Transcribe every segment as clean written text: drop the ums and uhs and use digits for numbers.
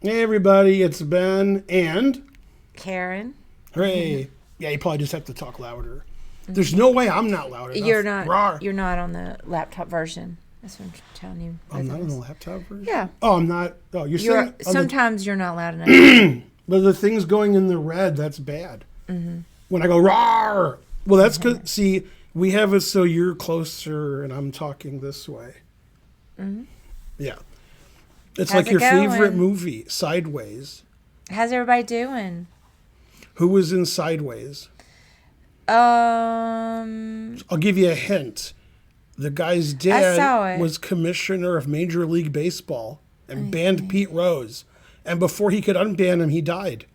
Hey everybody, it's Ben and Karen. hooray. Yeah, you probably just have to talk louder. There's no way I'm not loud enough. You're not. Rawr. You're not on the laptop version. That's what I'm telling you. I'm not on the laptop version? Yeah. Oh, I'm not. Oh, you're saying. Sometimes you're not loud enough. But the thing's going in the red, that's bad. Mm-hmm. When I go, rawr. Well, that's good. See, we have it so you're closer and I'm talking this way. Mm-hmm. Yeah. It's How's like your it going? favorite movie, Sideways. How's everybody doing? Who was in Sideways? I'll give you a hint. The guy's saw dad it. was commissioner of Major League Baseball and banned Pete Rose. And before he could unban him, he died.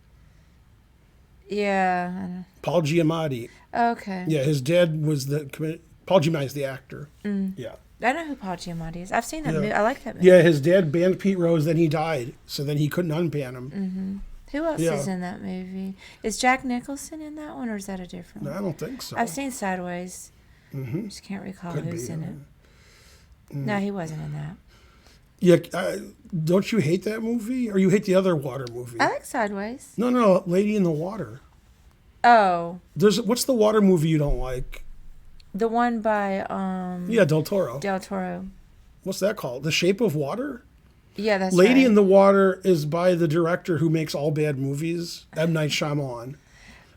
Yeah. Paul Giamatti. Okay. Yeah, his dad was Paul Giamatti's the actor. Yeah. I know who Paul Giamatti is. I've seen that movie. I like that movie. Yeah, his dad banned Pete Rose, then he died. So then he couldn't unban him. Mm-hmm. Who else is in that movie? Is Jack Nicholson in that one, or is that a different one? No, I don't think so. I've seen Sideways. Mm-hmm. Just can't recall Could who's be, in it. No, he wasn't in that. Yeah, don't you hate that movie? Or you hate the other water movie? I like Sideways. No, Lady in the Water. Oh. What's the water movie you don't like? The one by Yeah, Del Toro. Del Toro. What's that called? The Shape of Water? Yeah, that's Lady right. in the Water is by the director who makes all bad movies, M. Night Shyamalan.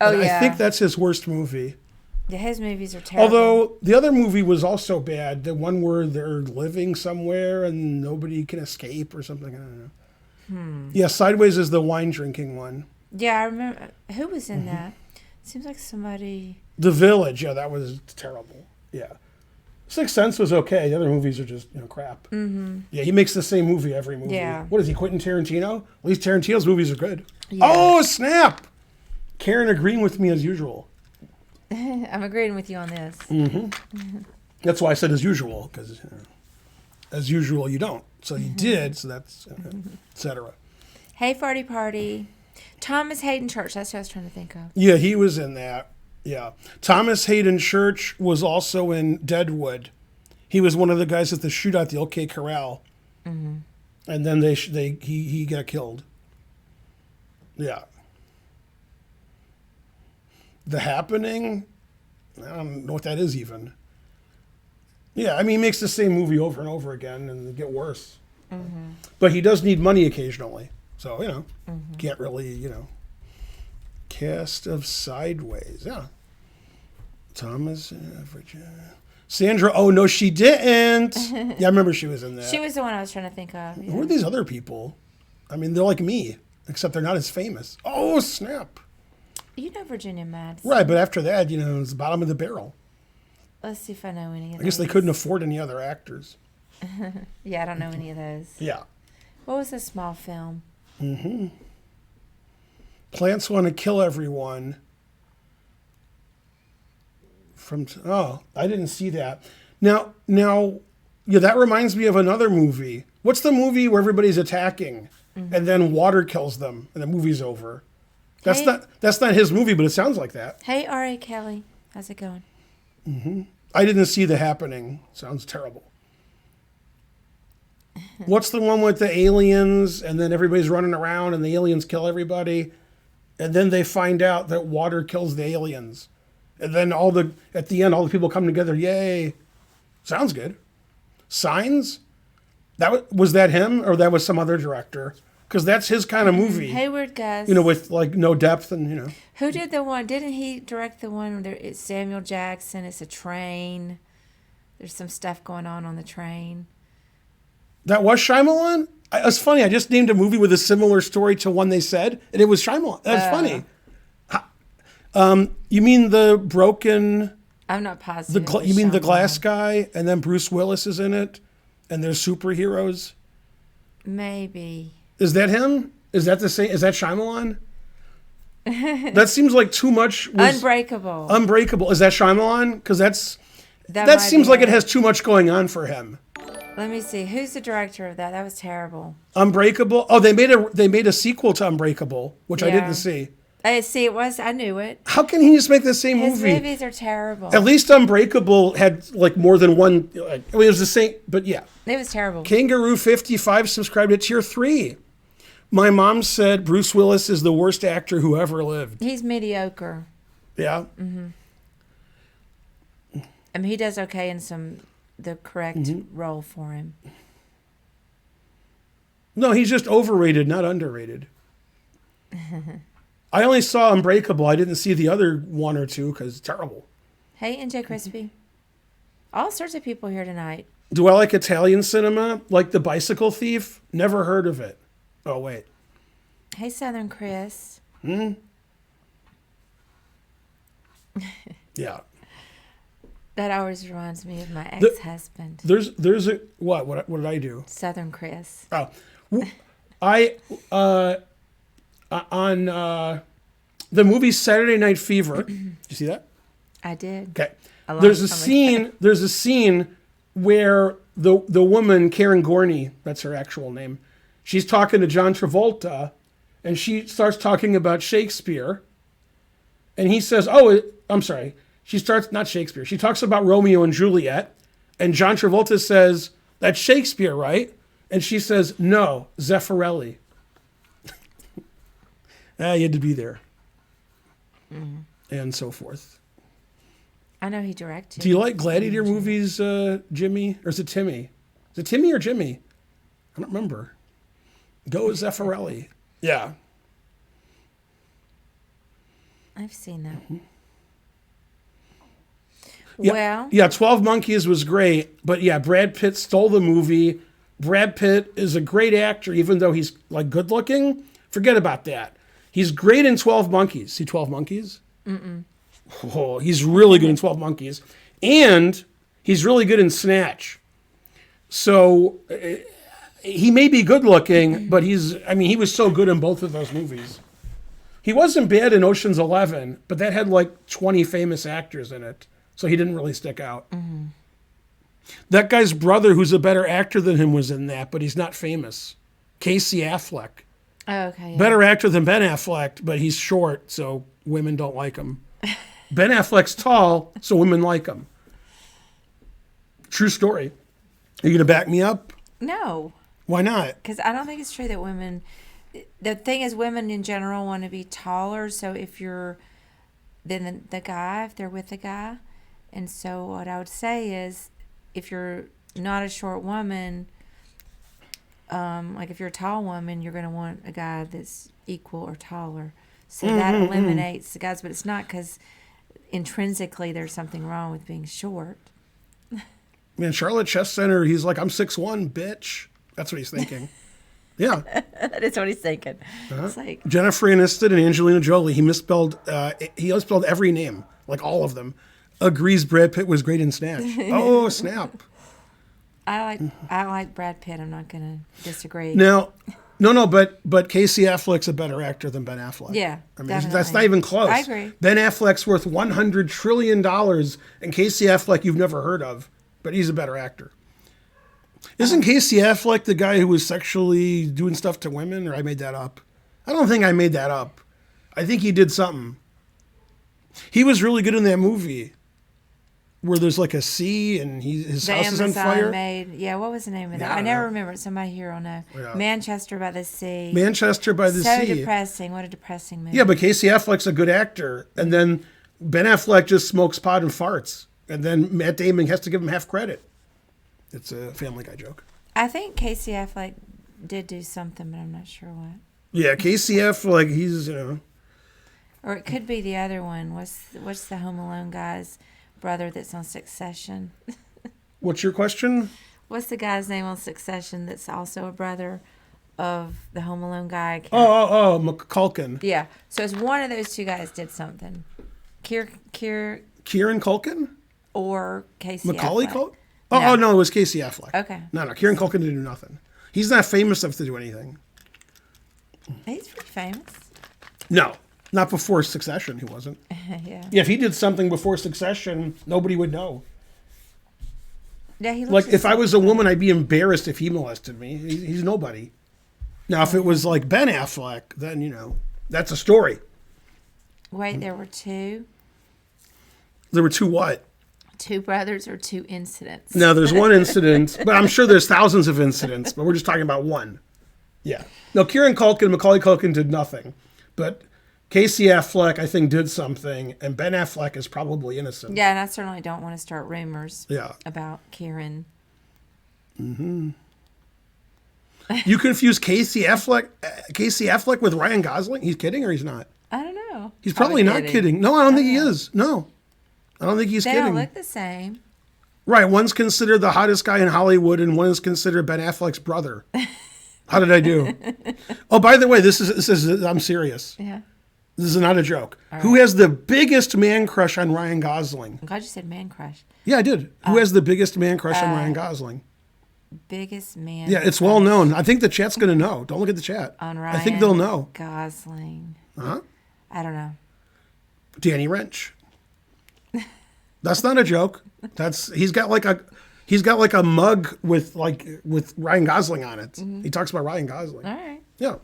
Oh, And yeah. I think that's his worst movie. Yeah, his movies are terrible. Although the other movie was also bad, the one where they're living somewhere and nobody can escape or something. I don't know. Yeah, Sideways is the wine drinking one. Yeah, I remember. Who was in that? Seems like somebody... The Village, yeah, that was terrible. Yeah. Sixth Sense was okay. The other movies are just, crap. Mm-hmm. Yeah, he makes the same movie every movie. Yeah. What is he, Quentin Tarantino? At least Tarantino's movies are good. Yeah. Oh, snap! Karen agreeing with me as usual. I'm agreeing with you on this. That's why I said as usual, because as usual you don't. So you did, so that's, et cetera. Hey, Farty Party. Thomas Hayden Church. That's what I was trying to think of. Yeah, he was in that. Yeah. Thomas Hayden Church was also in Deadwood. He was one of the guys at the shootout at the OK Corral. Mm-hmm. And then he got killed. Yeah. The Happening? I don't know what that is even. Yeah, I mean, he makes the same movie over and over again and they get worse. Mm-hmm. But he does need money occasionally. So, can't really, Cast of Sideways. Yeah. Thomas, Virginia. Sandra, oh, no, she didn't. Yeah, I remember she was in that. She was the one I was trying to think of. Yeah. Who are these other people? I mean, they're like me, except they're not as famous. Oh, snap. You know Virginia Madsen. Right, but after that, it's the bottom of the barrel. Let's see if I know any of those. I guess they couldn't afford any other actors. Yeah, I don't know any of those. Yeah. What was the small film? Plants Want to Kill Everyone. I didn't see that. Now, yeah, that reminds me of another movie. What's the movie where everybody's attacking and then water kills them and the movie's over? That's not his movie, but it sounds like that. Hey, R.A. Kelly. How's it going? I didn't see The Happening. Sounds terrible. What's the one with the aliens and then everybody's running around and the aliens kill everybody and then they find out that water kills the aliens and then at the end all the people come together, yay. Sounds good. Signs? Was that him or that was some other director? Because that's his kind of movie. Hayward Gus. With like no depth and Who did the one? Didn't he direct the one where it's Samuel Jackson? It's a train. There's some stuff going on the train. That was Shyamalan? It's funny. I just named a movie with a similar story to one they said, and it was Shyamalan. That's funny. You mean the broken... I'm not positive. You mean the glass guy, and then Bruce Willis is in it, and there's superheroes? Maybe. Is that him? Is that the same? Is that Shyamalan? That seems like too much. Unbreakable. Unbreakable. Is that Shyamalan? Because that might seems be like it has too much going on for him. Let me see. Who's the director of that? That was terrible. Unbreakable. Oh, they made a sequel to Unbreakable, which I didn't see. I see. I knew it. How can he just make the same His movie? movies are terrible. At least Unbreakable had like more than one. It was the same, but yeah. It was terrible. Kangaroo 55 subscribed to tier 3. My mom said Bruce Willis is the worst actor who ever lived. He's mediocre. Yeah. I mean, he does okay in the correct role for him. No, he's just overrated, not underrated. I only saw Unbreakable. I didn't see the other one or two because it's terrible. Hey, NJ Crispy. All sorts of people here tonight. Do I like Italian cinema? Like The Bicycle Thief? Never heard of it. Oh, wait. Hey, Southern Chris. Yeah. That always reminds me of my ex-husband. There's a... What did I do? Southern Chris. Oh. On the movie Saturday Night Fever. Did you see that? I did. Okay. There's a scene where the woman, Karen Gorney, that's her actual name, she's talking to John Travolta, and she starts talking about Shakespeare. And he says, I'm sorry. She starts, not Shakespeare. She talks about Romeo and Juliet. And John Travolta says, that's Shakespeare, right? And she says, no, Zeffirelli. You had to be there. And so forth. I know he directed. Do you like Gladiator movies, Jimmy? Or is it Timmy? Is it Timmy or Jimmy? I don't remember. Go with Zeffirelli. Yeah. I've seen that. Yeah, Well, yeah, 12 Monkeys was great, but yeah, Brad Pitt stole the movie. Brad Pitt is a great actor, even though he's like good looking. Forget about that. He's great in 12 Monkeys. See 12 Monkeys? Oh, he's really good in 12 Monkeys. And he's really good in Snatch. So he may be good looking, but he was so good in both of those movies. He wasn't bad in Ocean's 11, but that had like 20 famous actors in it. So he didn't really stick out. That guy's brother, who's a better actor than him, was in that, but he's not famous. Casey Affleck. oh, okay. Yeah. Better actor than Ben Affleck, but he's short, so women don't like him. Ben Affleck's tall, so women like him. True story. Are you going to back me up? No, Why not? because I don't think it's true that women. The thing is, women in general want to be taller. So if you're, then the guy, if they're with the guy, and so what I would say is, if you're not a short woman, like if you're a tall woman, you're going to want a guy that's equal or taller. So that eliminates the guys, but it's not because intrinsically there's something wrong with being short. Man, Charlotte Chess Center, he's like, I'm 6'1", bitch. That's what he's thinking. Yeah. That is what he's thinking. It's like, Jennifer Aniston and Angelina Jolie, he misspelled every name, like all of them. Agrees Brad Pitt was great in Snatch. Oh, snap. I like Brad Pitt. I'm not going to disagree. Now, no, but Casey Affleck's a better actor than Ben Affleck. Yeah, I mean, definitely. that's not even close. I agree. Ben Affleck's worth $100 trillion, and Casey Affleck you've never heard of, but he's a better actor. Isn't Casey Affleck the guy who was sexually doing stuff to women, or I made that up? I don't think I made that up. I think he did something. He was really good in that movie where there's like a sea and his The house is on Amazon fire. Yeah, what was the name of that? I I don't never know. remember it. Somebody here will know. Yeah. Manchester by the Sea. Manchester by the So Sea. depressing. What a depressing movie. Yeah, but Casey Affleck's a good actor. And then Ben Affleck just smokes pot and farts. And then Matt Damon has to give him half credit. It's a Family Guy joke. I think Casey Affleck did do something, but I'm not sure what. Yeah, Casey Affleck, he's, Or it could be the other one. What's the Home Alone guy's brother that's on Succession? What's your question? What's the guy's name on Succession that's also a brother of the Home Alone guy? Oh, McCulkin. Yeah. So it's one of those two guys did something. Kieran Culkin? Or Casey Macaulay Affleck. Culkin? No. No, it was Casey Affleck. Okay. No, Kieran Culkin didn't do nothing. He's not famous enough to do anything. He's pretty famous. No, not before Succession, he wasn't. Yeah. Yeah, if he did something before Succession, nobody would know. Yeah, he looks Like, the if I same. was a woman, I'd be embarrassed if he molested me. He's nobody. Now, if it was like Ben Affleck, then, that's a story. Wait, there were two? There were two what? Two brothers or two incidents? Now, there's one incident, but I'm sure there's thousands of incidents, but we're just talking about one. Yeah. No, Kieran Culkin, Macaulay Culkin did nothing. But Casey Affleck, I think, did something. And Ben Affleck is probably innocent. Yeah, and I certainly don't want to start rumors Yeah. about Kieran. You confuse Casey Affleck with Ryan Gosling? He's kidding or he's not? I don't know. He's probably not kidding. No, I don't think he is. No. I don't think he's They kidding. don't look the same. Right. One's considered the hottest guy in Hollywood and one is considered Ben Affleck's brother. How did I do? Oh, by the way, this is I'm serious. Yeah. This is not a joke. Who has the biggest man crush on Ryan Gosling? I'm glad you said man crush. Yeah, I did. Who has the biggest man crush on Ryan Gosling? Biggest man. Yeah, it's well known. I think the chat's going to know. Don't look at the chat. On Ryan I think they'll know. Gosling. Huh? I don't know. Danny Wrench. That's not a joke. He's got like a mug with Ryan Gosling on it. He talks about Ryan Gosling. All right. Yeah.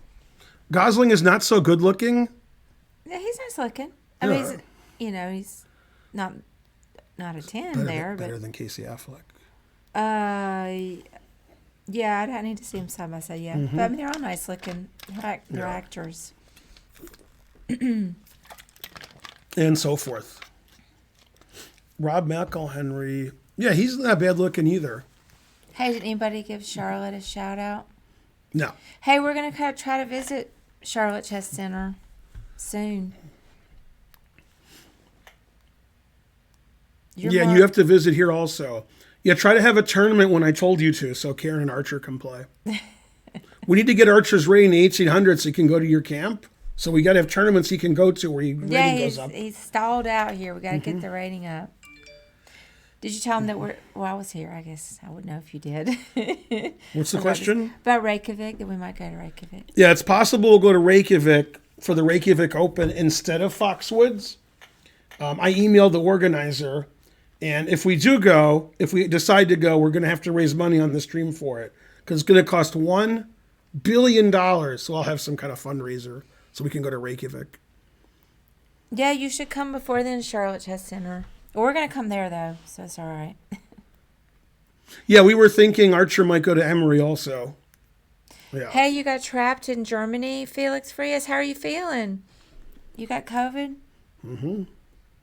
Gosling is not so good looking. Yeah, he's nice looking. I mean, he's not a 10 Better than Casey Affleck. Yeah, I need to see them side by side. Yeah, but I mean, they're all nice looking. They're actors. And so forth. Rob McElhenry. Yeah, he's not bad looking either. Hey, did anybody give Charlotte a shout out? No. Hey, we're going to try to visit Charlotte Chess Center soon. And you have to visit here also. Yeah, try to have a tournament when I told you to, so Karen and Archer can play. We need to get Archer's rating in 1800 so he can go to your camp. So we got to have tournaments he can go to where rating goes up. He's stalled out here. We got to get the rating up. Did you tell him that I was here. I guess I would know if you did. What's the question? About Reykjavik, that we might go to Reykjavik. Yeah, it's possible we'll go to Reykjavik for the Reykjavik Open instead of Foxwoods. I emailed the organizer, and if we decide to go, we're going to have to raise money on the stream for it because it's going to cost $1 billion. So I'll have some kind of fundraiser so we can go to Reykjavik. Yeah, you should come before then, Charlotte Chess Center. We're going to come there, though, so it's all right. Yeah, we were thinking Archer might go to Emory also. Yeah. Hey, you got trapped in Germany, Felix Frias. How are you feeling? You got COVID? Mm-hmm.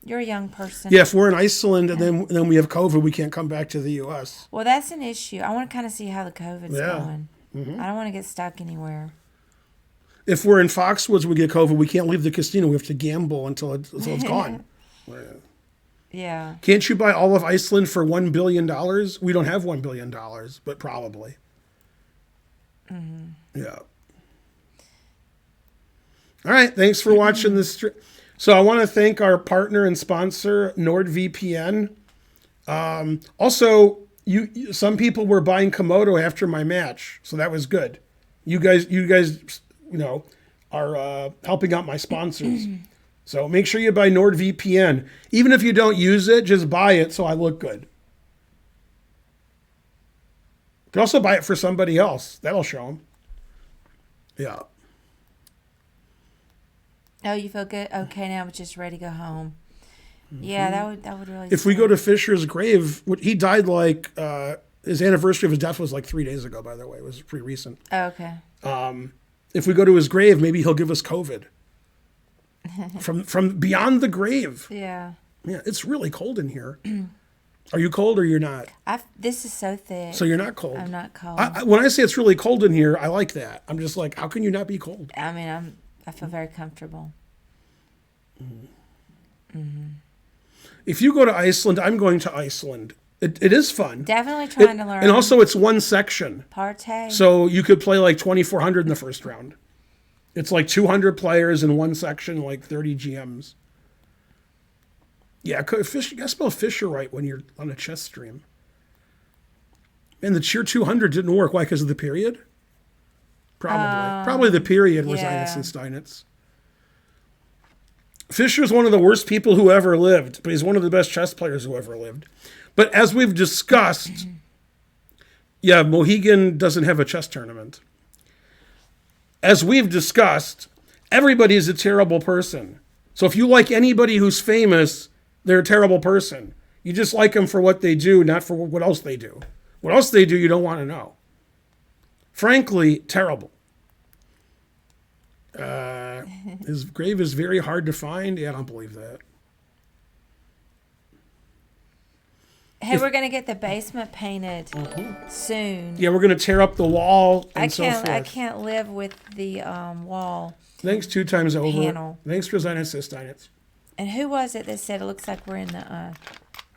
You're a young person. Yeah, if we're in Iceland and then we have COVID, we can't come back to the U.S. Well, that's an issue. I want to kind of see how the COVID's going. Mm-hmm. I don't want to get stuck anywhere. If we're in Foxwoods, we get COVID, we can't leave the casino. We have to gamble until it's gone. Yeah. Can't you buy all of Iceland for $1 billion? We don't have $1 billion, but probably. Mm-hmm. Yeah. All right. Thanks for watching this. So I want to thank our partner and sponsor, NordVPN. Also, some people were buying Komodo after my match, so that was good. You guys, are helping out my sponsors. So make sure you buy NordVPN. Even if you don't use it, just buy it so I look good. You can also buy it for somebody else. That'll show them. Yeah. Oh, you feel good? Okay, now I'm just ready to go home. Mm-hmm. Yeah, that would really. If we go to Fisher's grave, he died his anniversary of his death was 3 days ago. By the way, it was pretty recent. Oh, okay. If we go to his grave, maybe he'll give us COVID. From beyond the grave. Yeah. Yeah, it's really cold in here. Are you cold or you're not? This is so thick. So you're not cold. I'm not cold. When I say it's really cold in here, I like that. I'm just like, how can you not be cold? I mean, I feel very comfortable. Mm-hmm. If you go to Iceland, I'm going to Iceland. It is fun. Definitely trying to learn. And also, it's one section. Partay. So you could play 2,400 in the first round. It's 200 players in one section, 30 GMs. Yeah, you gotta spell Fisher right when you're on a chess stream. And the tier 200 didn't work. Why? Because of the period? Probably the period was Ines and Steinitz. Fisher's one of the worst people who ever lived, but he's one of the best chess players who ever lived. But as we've discussed, Mohegan doesn't have a chess tournament. As we've discussed, everybody is a terrible person. So if you like anybody who's famous, they're a terrible person. You just like them for what they do, not for what else they do. What else they do, you don't want to know. Frankly, terrible. His grave is very hard to find. Yeah, I don't believe that. Hey, we're gonna get the basement painted soon. Yeah, we're going to tear up the wall and so forth. I can't live with the wall. Thanks 2 times over. Panel. Thanks for Zionist. And who was it that said it looks like we're in the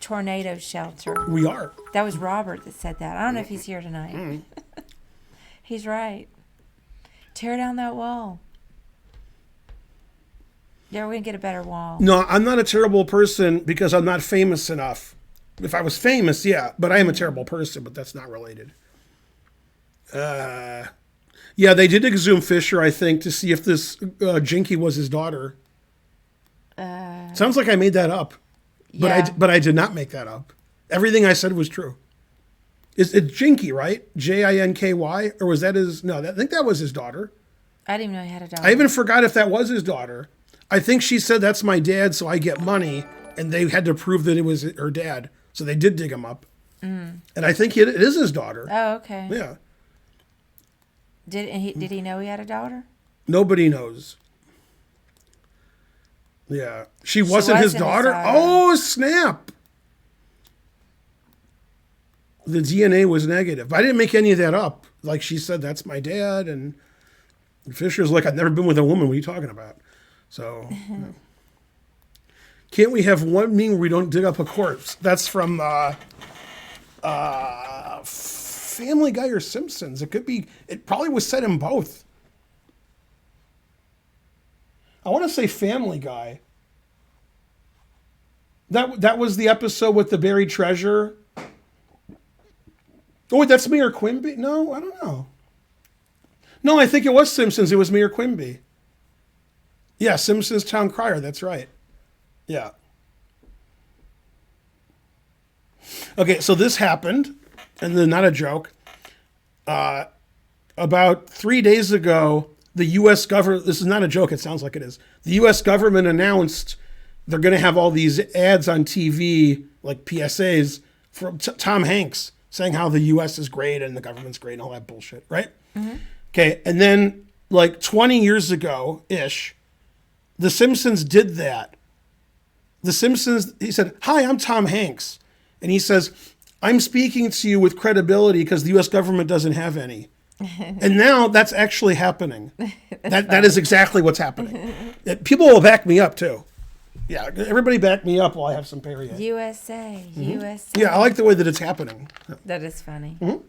tornado shelter? We are. That was Robert that said that. I don't know if he's here tonight. He's right. Tear down that wall. Yeah, we're going to get a better wall. No, I'm not a terrible person because I'm not famous enough. If I was famous, yeah, but I am a terrible person, but that's not related. Yeah, they did exhume Fisher, I think, to see if this Jinky was his daughter. Sounds like I made that up, but I did not make that up. Everything I said was true. It's Jinky, right? Jinky, or was that his? No, I think that was his daughter. I didn't even know he had a daughter. I even forgot if that was his daughter. I think she said, "That's my dad, so I get money," and they had to prove that it was her dad. So they did dig him up. And I think it is his daughter. Oh, okay. Yeah. Did he know he had a daughter? Nobody knows. Yeah. She wasn't his daughter? Oh, snap. The DNA was negative. I didn't make any of that up. Like she said, that's my dad. And Fisher's like, I've never been with a woman. What are you talking about? So... yeah. Can't we have one meeting where we don't dig up a corpse? That's from Family Guy or Simpsons. It could be. It probably was said in both. I want to say Family Guy. That was the episode with the buried treasure. Oh, wait, that's Mayor Quimby? No, I don't know. No, I think it was Simpsons. It was Mayor Quimby. Yeah, Simpsons Town Crier. That's right. Yeah. Okay, so this happened, and then not a joke. About 3 days ago, the U.S. government, this is not a joke, it sounds like it is. The U.S. government announced they're going to have all these ads on TV, like PSAs, from Tom Hanks saying how the U.S. is great and the government's great and all that bullshit, right? Mm-hmm. Okay, and then like 20 years ago-ish, The Simpsons did that. The Simpsons, he said, "Hi, I'm Tom Hanks." And he says, "I'm speaking to you with credibility because the U.S. government doesn't have any." And now that's actually happening. That is exactly what's happening. People will back me up, too. Yeah, everybody back me up while I have some Perrier. USA, USA. Yeah, I like the way that it's happening. That is funny. Mm-hmm.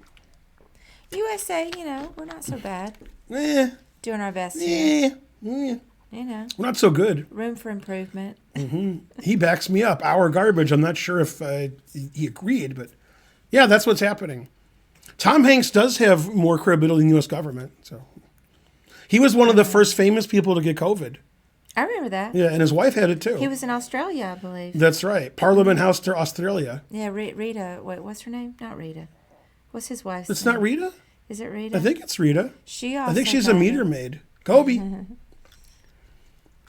USA, we're not so bad. Doing our best here. We're not so good. Room for improvement. Mm-hmm. He backs me up. Our garbage. I'm not sure if he agreed, but yeah, that's what's happening. Tom Hanks does have more credibility in the U.S. government. So he was one of the first famous people to get COVID. I remember that. Yeah, and his wife had it too. He was in Australia, I believe. That's right. Parliament House to Australia. Yeah, Rita. Wait, what's her name? Not Rita. What's his wife's name? It's not Rita? Is it Rita? I think it's Rita. I think she's a meter maid. Kobe.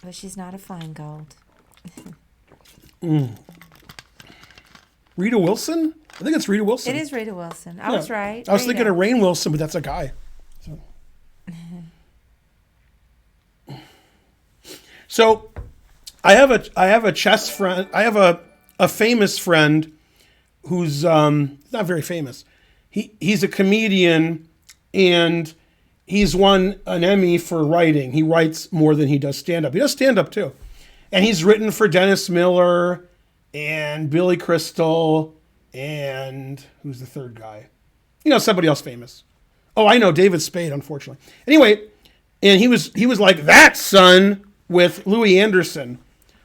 But she's not a fine gold. Rita Wilson? I think it's Rita Wilson. It is Rita Wilson. I was right. I was thinking of Rainn Wilson, but that's a guy. So I have a chess friend. I have a famous friend who's not very famous. He's a comedian, and he's won an Emmy for writing. He writes more than he does stand-up. He does stand-up, too. And he's written for Dennis Miller and Billy Crystal and who's the third guy? Somebody else famous. Oh, I know, David Spade, unfortunately. Anyway, and he was like that son with Louis Anderson.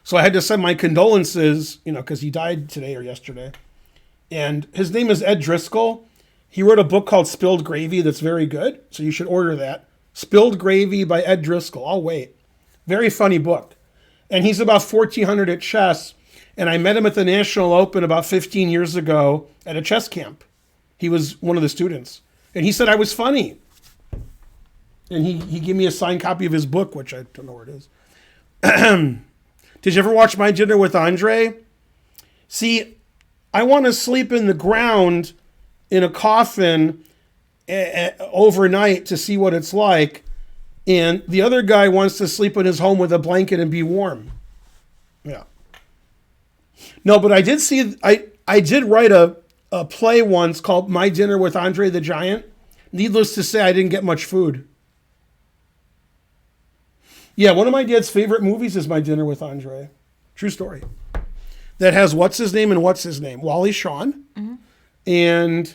So I had to send my condolences, because he died today or yesterday. And his name is Ed Driscoll. He wrote a book called Spilled Gravy that's very good, so you should order that. Spilled Gravy by Ed Driscoll. I'll wait. Very funny book. And he's about 1,400 at chess, and I met him at the National Open about 15 years ago at a chess camp. He was one of the students. And he said I was funny. And he gave me a signed copy of his book, which I don't know where it is. Did you ever watch My Dinner with Andre? See, I want to sleep in the ground in a coffin overnight to see what it's like. And the other guy wants to sleep in his home with a blanket and be warm. Yeah. No, but I did see, I did write a play once called My Dinner with Andre the Giant. Needless to say, I didn't get much food. Yeah, one of my dad's favorite movies is My Dinner with Andre. True story. That has what's his name and what's his name? Wally Shawn. And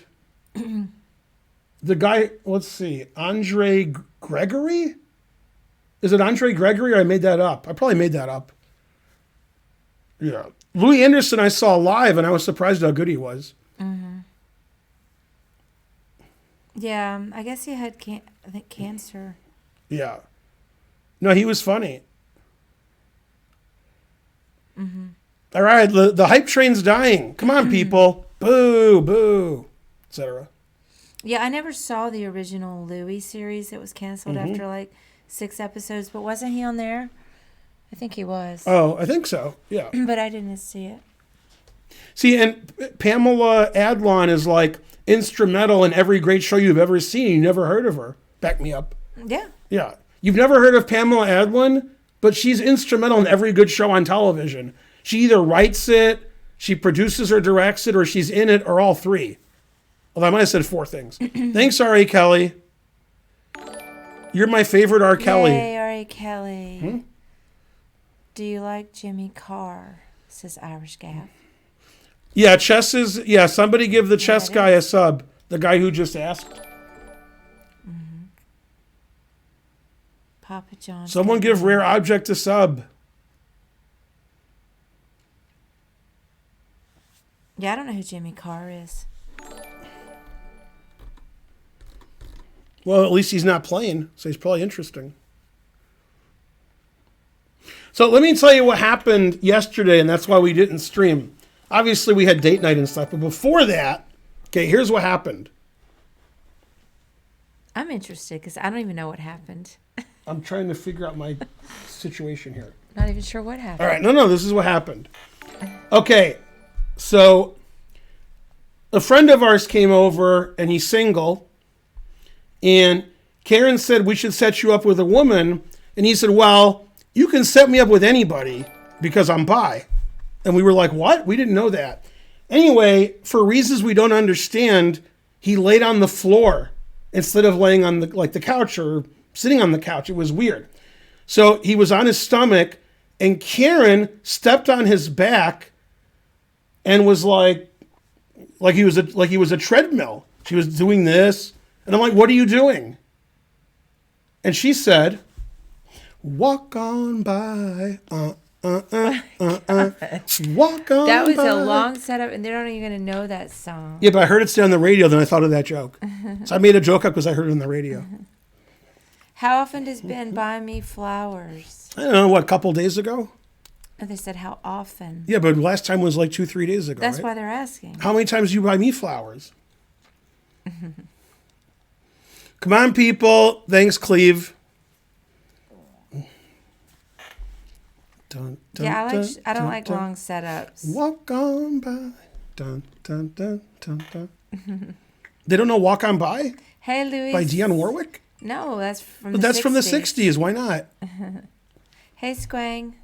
the guy, let's see, Andre Gregory? Is it Andre Gregory or I made that up? I probably made that up. Yeah. Louis Anderson I saw live and I was surprised how good he was. Yeah, I guess he had cancer. Yeah. No, he was funny. All right, the hype train's dying. Come on, people. Boo, boo, etc. Yeah, I never saw the original Louis series that was canceled after like 6 episodes, but wasn't he on there? I think he was. Oh, I think so. Yeah. But I didn't see it. See, and Pamela Adlon is like instrumental in every great show you've ever seen. You never heard of her. Back me up. Yeah. Yeah. You've never heard of Pamela Adlon, but she's instrumental in every good show on television. She either writes it, she produces or directs it, or she's in it, or all three. Although I might have said 4 things. Thanks, R.A. Kelly. You're my favorite R. Kelly. Yay, R.A. Kelly. Do you like Jimmy Carr? Says Irish Gap. Yeah, Chess is... Yeah, somebody give the Chess it guy a sub. The guy who just asked. Papa John. Someone give Rare Object a sub. Yeah, I don't know who Jimmy Carr is. Well, at least he's not playing, so he's probably interesting. So let me tell you what happened yesterday, and that's why we didn't stream. Obviously, we had date night and stuff, but before that, okay, here's what happened. I'm interested because I don't even know what happened. I'm trying to figure out my situation here. Not even sure what happened. All right, no, this is what happened. Okay, so a friend of ours came over, and he's single, and Karen said we should set you up with a woman, and he said, well, you can set me up with anybody because I'm bi. And we were like, what? We didn't know that. Anyway, for reasons we don't understand, he laid on the floor instead of laying on the couch or sitting on the couch. It was weird. So he was on his stomach, and Karen stepped on his back and was like he was a treadmill. She was doing this, and I'm like, what are you doing? And she said, walk on by, walk on That was by. a long setup, and they're not even going to know that song. Yeah, but I heard it stay on the radio, then I thought of that joke. So I made a joke up because I heard it on the radio. How often does Ben buy me flowers? I don't know, what, a couple days ago? Oh, they said how often. Yeah, but last time was like 2-3 days ago, That's right? why they're asking. How many times do you buy me flowers? Come on, people. Thanks, Cleve. Dun, dun, Yeah, I dun, don't dun, like dun. long setups. Walk on by. Dun, dun, dun, dun, dun. They don't know Walk On By Hey, Louis. by Dionne Warwick? No, that's from But the that's 60s. from the 60s. Why not? Hey, Squang.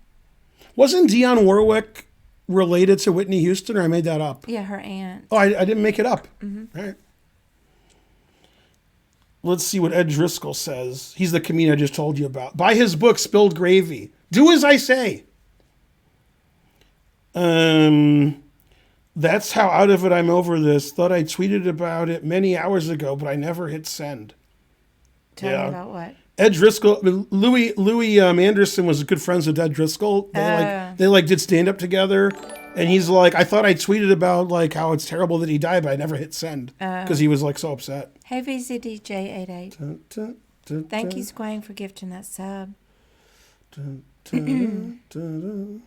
Wasn't Dionne Warwick related to Whitney Houston, or I made that up? Yeah, her aunt. Oh, I didn't make it up. All right. Let's see what Ed Driscoll says. He's the comedian I just told you about. Buy his book, Spilled Gravy. Do as I say. That's how out of it I'm over this. Thought I tweeted about it many hours ago, but I never hit send. Tell Yeah. me about what? Ed Driscoll, Louis Anderson was good friends with Ed Driscoll. They did stand up together, and he's like, I thought I tweeted about like how it's terrible that he died, but I never hit send because he was like so upset. Hey, VZDJ88. Dun, dun, dun, Thank dun, you, Squang, for gifting that sub. dun, dun, dun, dun.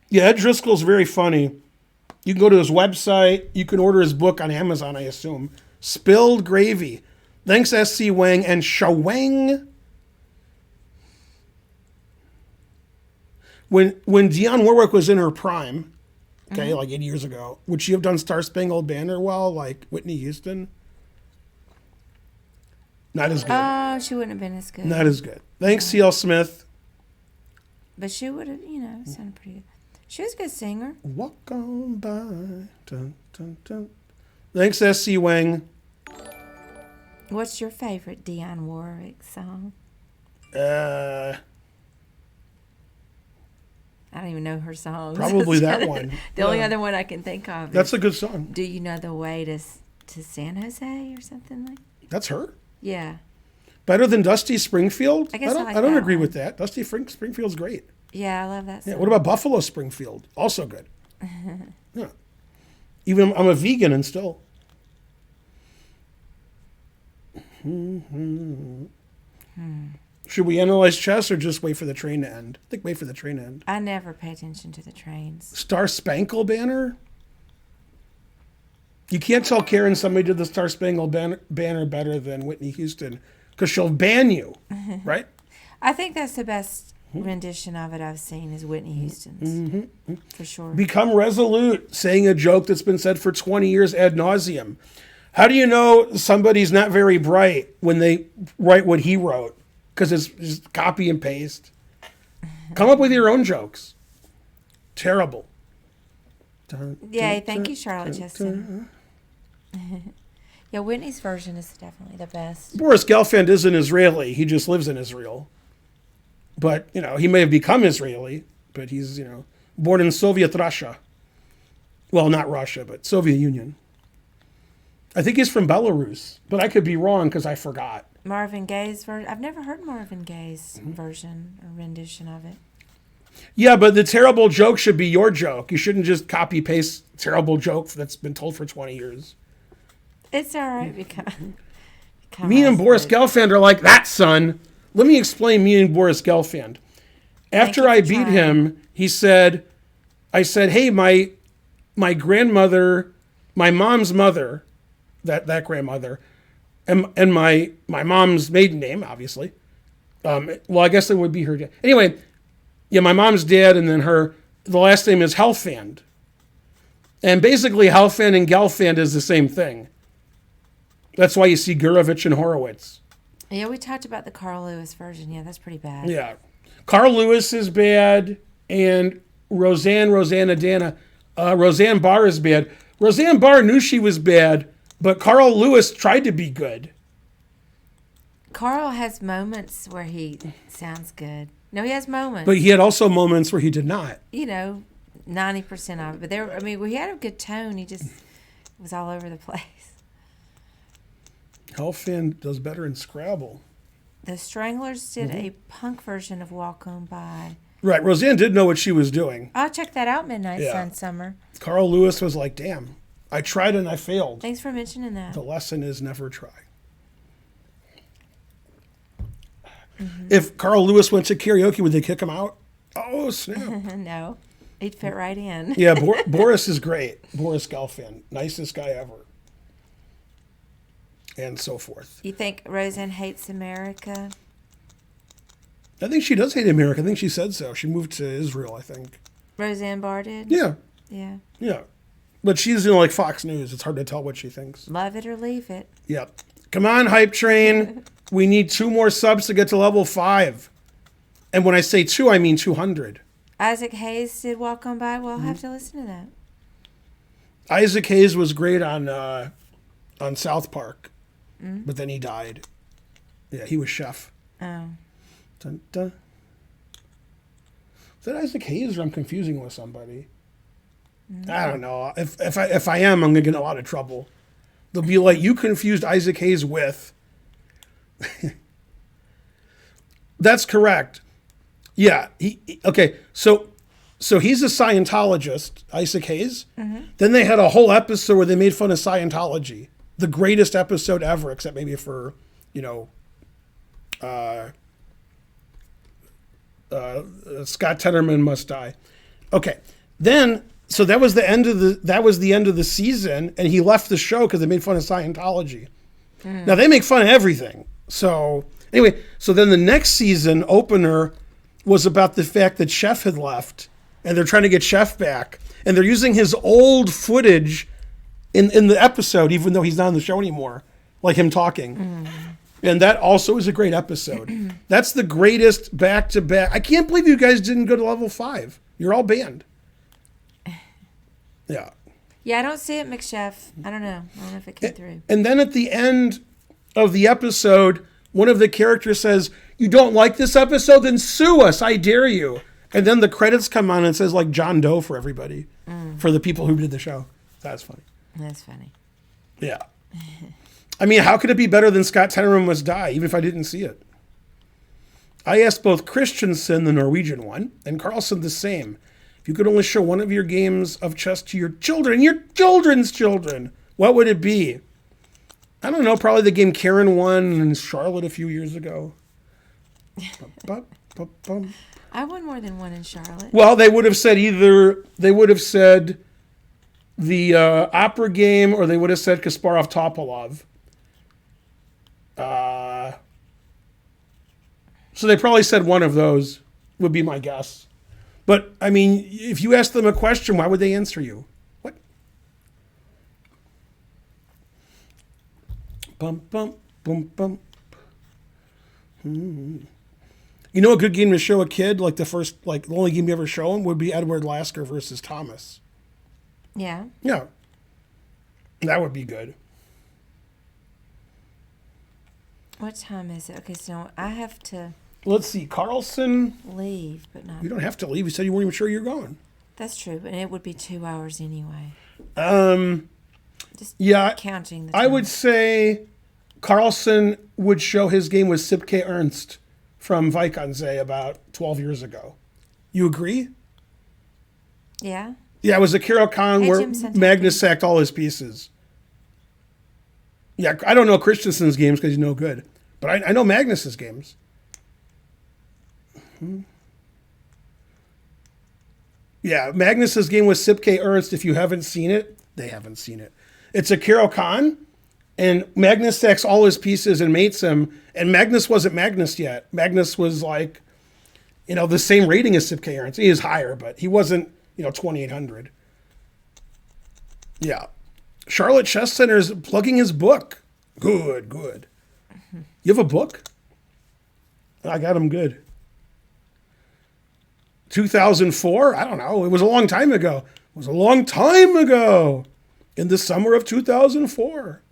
Yeah, Ed Driscoll's very funny. You can go to his website. You can order his book on Amazon, I assume. Spilled Gravy. Thanks, SC Wang and Shawang. When Dionne Warwick was in her prime, okay, like 8 years ago, would she have done Star Spangled Banner well, like Whitney Houston? Not as good. Oh, she wouldn't have been as good. Not as good. Thanks, C.L. Smith. But she would have, sounded pretty good. She was a good singer. Walk on by. Dun, dun, dun. Thanks, S.C. Wang. What's your favorite Dionne Warwick song? I don't even know her songs. Probably that one. The only other one I can think of. That's a good song. Do you know the way to San Jose or something like? That's her. Yeah. Better than Dusty Springfield? I guess I don't that agree one. with that. Dusty Springfield's great. Yeah, I love that song. Yeah. What about Buffalo Springfield? Also good. Yeah. Even I'm a vegan and still. Should we analyze chess or just wait for the train to end? I think wait for the train to end. I never pay attention to the trains. Star Spangled Banner? You can't tell Karen somebody did the Star Spangled Banner better than Whitney Houston because she'll ban you, right? I think that's the best rendition of it I've seen is Whitney Houston's. For sure. Become resolute, saying a joke that's been said for 20 years ad nauseum. How do you know somebody's not very bright when they write what he wrote? Because it's just copy and paste. Come up with your own jokes. Terrible. Yay, thank you, Charlotte Cheston. Yeah, Whitney's version is definitely the best. Boris Gelfand isn't Israeli. He just lives in Israel. But, he may have become Israeli, but he's, born in Soviet Russia. Well, not Russia, but Soviet Union. I think he's from Belarus, but I could be wrong because I forgot. Marvin Gaye's version. I've never heard Marvin Gaye's version or rendition of it. Yeah, but the terrible joke should be your joke. You shouldn't just copy paste terrible joke that's been told for 20 years. It's all right because me and Boris Gelfand are like that, son. Let me explain me and Boris Gelfand. After I beat him, he said, I said, hey, my grandmother, my mom's mother, that grandmother, and my mom's maiden name, obviously. Well, I guess it would be her dad. Anyway, yeah, my mom's dad, and then the last name is Helfand. And basically, Helfand and Gelfand is the same thing. That's why you see Gurevich and Horowitz. Yeah, we talked about the Carl Lewis version. Yeah, that's pretty bad. Yeah. Carl Lewis is bad, and Roseanne Barr is bad. Roseanne Barr knew she was bad, but Carl Lewis tried to be good. Carl has moments where he sounds good. No, he has moments. But he had also moments where he did not. 90% of it. But he had a good tone. He just was all over the place. Helfand does better in Scrabble. The Stranglers did a punk version of Walk On By. Right. Roseanne did know what she was doing. I'll check that out, Midnight Sun Summer. Carl Lewis was like, damn, I tried and I failed. Thanks for mentioning that. The lesson is never try. If Carl Lewis went to karaoke, would they kick him out? Oh, snap. No. He'd fit right in. Yeah, Boris is great. Boris Gelfand. Nicest guy ever. And so forth. You think Roseanne hates America? I think she does hate America. I think she said so. She moved to Israel, I think. Roseanne Barr did? Yeah. Yeah. Yeah. But she's, like Fox News. It's hard to tell what she thinks. Love it or leave it. Yep. Come on, Hype Train. We need 2 more subs to get to level 5. And when I say 2, I mean 200. Isaac Hayes did Walk On By. Well, I'll have to listen to that. Isaac Hayes was great on South Park. But then he died. Yeah, he was chef. Oh. Dun, dun. Is that Isaac Hayes or I'm confusing with somebody? I don't know. If I am, I'm going to get in a lot of trouble. They'll be like, you confused Isaac Hayes with... That's correct. Yeah. Okay. So he's a Scientologist, Isaac Hayes. Then they had a whole episode where they made fun of Scientology. The greatest episode ever, except maybe for, Scott Tenorman Must Die. Okay. Then, so that was the end of the season, and he left the show because they made fun of Scientology. Now they make fun of everything. So anyway, so then the next season opener was about the fact that Chef had left, and they're trying to get Chef back, and they're using his old footage in the episode, even though he's not on the show anymore, like him talking. And that also is a great episode. That's the greatest back-to-back. I can't believe you guys didn't go to level 5. You're all banned. Yeah. Yeah, I don't see it, McChef. I don't know. I don't know if it came through. And then at the end of the episode, one of the characters says, "You don't like this episode? Then sue us. I dare you." And then the credits come on and it says like John Doe for everybody, for the people who did the show. That's funny. That's funny. Yeah. I mean, how could it be better than Scott Tenorman Must Die, even if I didn't see it? I asked both Christensen, the Norwegian one, and Carlson the same. If you could only show one of your games of chess to your children, your children's children, what would it be? I don't know, probably the game Karen won in Charlotte a few years ago. I won more than one in Charlotte. Well, they would have said the opera game, or they would have said Kasparov Topalov. So they probably said one of those, would be my guess. But, I mean, if you ask them a question, why would they answer you? What? Bum, bum, bum, bum. You know a good game to show a kid, like the only game you ever show him, would be Edward Lasker versus Thomas. Yeah. Yeah. That would be good. What time is it? Okay, so I have to Let's see. Carlson, leave, but not. you don't have to leave. You said you weren't even sure you're going. That's true, but it would be 2 hours anyway. Just Yeah. counting the time. I would say Carlson would show his game with Sipke Ernst from Vikonsee about 12 years ago. You agree? Yeah. Yeah, it was a Carol Khan Hey, where Jim sent Magnus it. sacked all his pieces. Yeah, I don't know Christensen's games because he's no good. But I know Magnus's games. Yeah, Magnus's game was Sipke Ernst. If you haven't seen it, they haven't seen it. It's a Carol Khan, and Magnus sacks all his pieces and mates him. And Magnus wasn't Magnus yet. Magnus was like, the same rating as Sipke Ernst. He is higher, but he wasn't, 2,800. Yeah. Charlotte Chess Center is plugging his book. Good. You have a book? I got him good. 2004? I don't know. It was a long time ago. In the summer of 2004.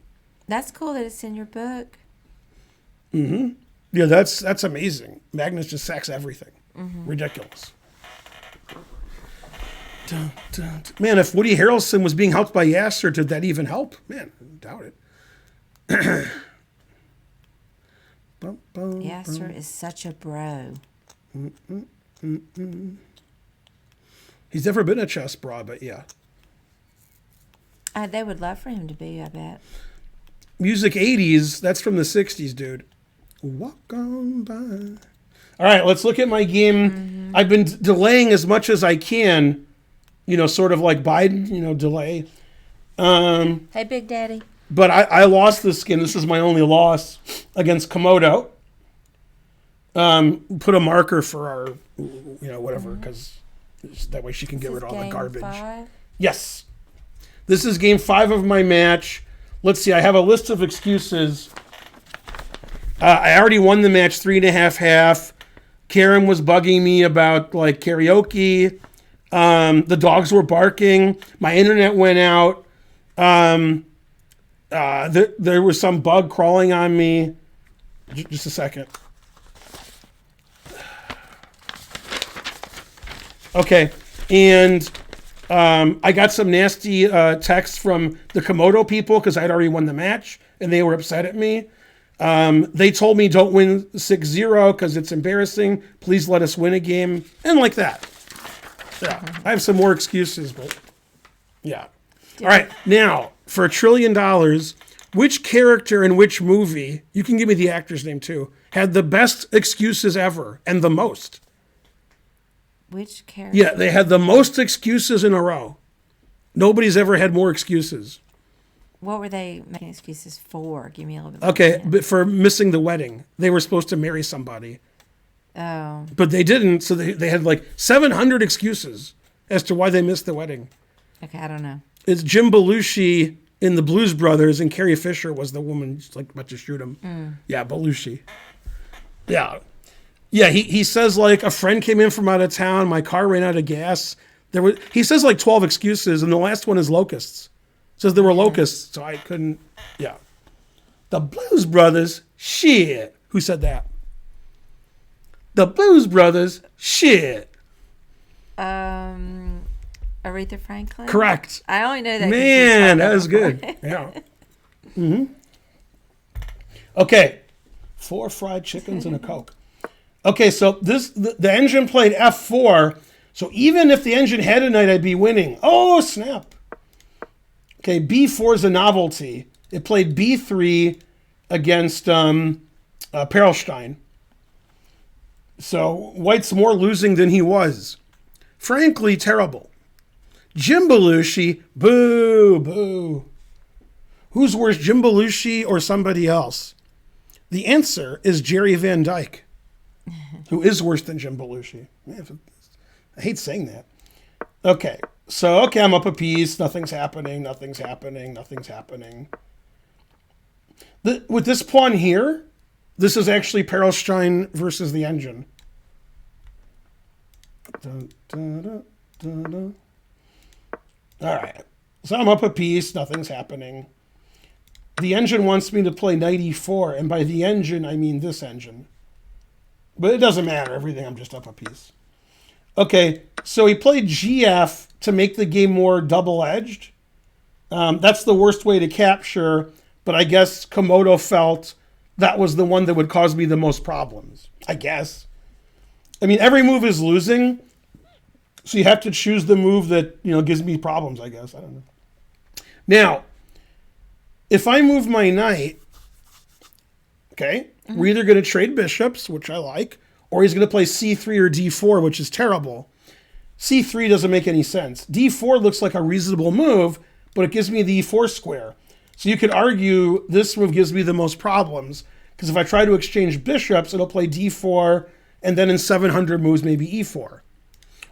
That's cool that it's in your book. Yeah, that's amazing. Magnus just sacks everything. Ridiculous. Dun, dun, dun. Man, if Woody Harrelson was being helped by Yasser, did that even help? Man, I doubt it. Yasser is such a bro. He's never been a chess bra, but yeah. They would love for him to be, I bet. Music 80s, that's from the 60s, dude. Walk on by. All right, let's look at my game. I've been delaying as much as I can, sort of like Biden, delay. Hey, Big Daddy. But I lost this game. This is my only loss against Komodo. Put a marker for our, whatever, because that way she can get rid of all the garbage. 5? Yes. This is game 5 of my match. Let's see. I have a list of excuses. I already won the match 3.5-half. Karen was bugging me about karaoke. The dogs were barking. My internet went out. There was some bug crawling on me. Just a second. Okay, and I got some nasty texts from the Komodo people because I'd already won the match, and they were upset at me. They told me don't win 6-0 because it's embarrassing. Please let us win a game, and like that. Yeah, I have some more excuses, but yeah. All right, now for $1 trillion, which character in which movie, you can give me the actor's name too, had the best excuses ever and the most? Which character? Yeah, they had the most excuses in a row. Nobody's ever had more excuses. What were they making excuses for? Give me a little bit more. Okay, but for missing the wedding. They were supposed to marry somebody. Oh. But they didn't, so they had 700 excuses as to why they missed the wedding. Okay, I don't know. It's Jim Belushi in the Blues Brothers, and Carrie Fisher was the woman like about to shoot him. Yeah, Belushi. Yeah. Yeah, he says like a friend came in from out of town, my car ran out of gas. He says like 12 excuses, and the last one is locusts. Says there were locusts, so I couldn't. Yeah. The Blues Brothers, shit. Who said that? The Blues Brothers, shit. Aretha Franklin? Correct. I only know that. Man, that was good. Yeah. Okay. 4 fried chickens and a Coke. Okay, so the engine played F4. So even if the engine had a knight, I'd be winning. Oh, snap. Okay, B4 is a novelty. It played B3 against Perlstein. So White's more losing than he was. Frankly, terrible. Jim Belushi, boo, boo. Who's worse, Jim Belushi or somebody else? The answer is Jerry Van Dyke, who is worse than Jim Belushi. Man, I hate saying that. Okay, so, I'm up a piece. Nothing's happening. With this pawn here, this is actually Perlstein versus the engine. Dun, dun, dun, dun, dun. All right, so I'm up a piece. Nothing's happening. The engine wants me to play knight e4, and by the engine, I mean this engine. But it doesn't matter. Everything, I'm just up a piece. Okay, so he played GF to make the game more double-edged. That's the worst way to capture, but I guess Komodo felt that was the one that would cause me the most problems, I guess. I mean, every move is losing, so you have to choose the move that, gives me problems, I guess. I don't know. Now, if I move my knight, okay, we're either going to trade bishops, which I like, or he's going to play c3 or d4, which is terrible. c3 doesn't make any sense. d4 looks like a reasonable move, but it gives me the e4 square. So you could argue this move gives me the most problems, because if I try to exchange bishops, it'll play d4, and then in 700 moves, maybe e4.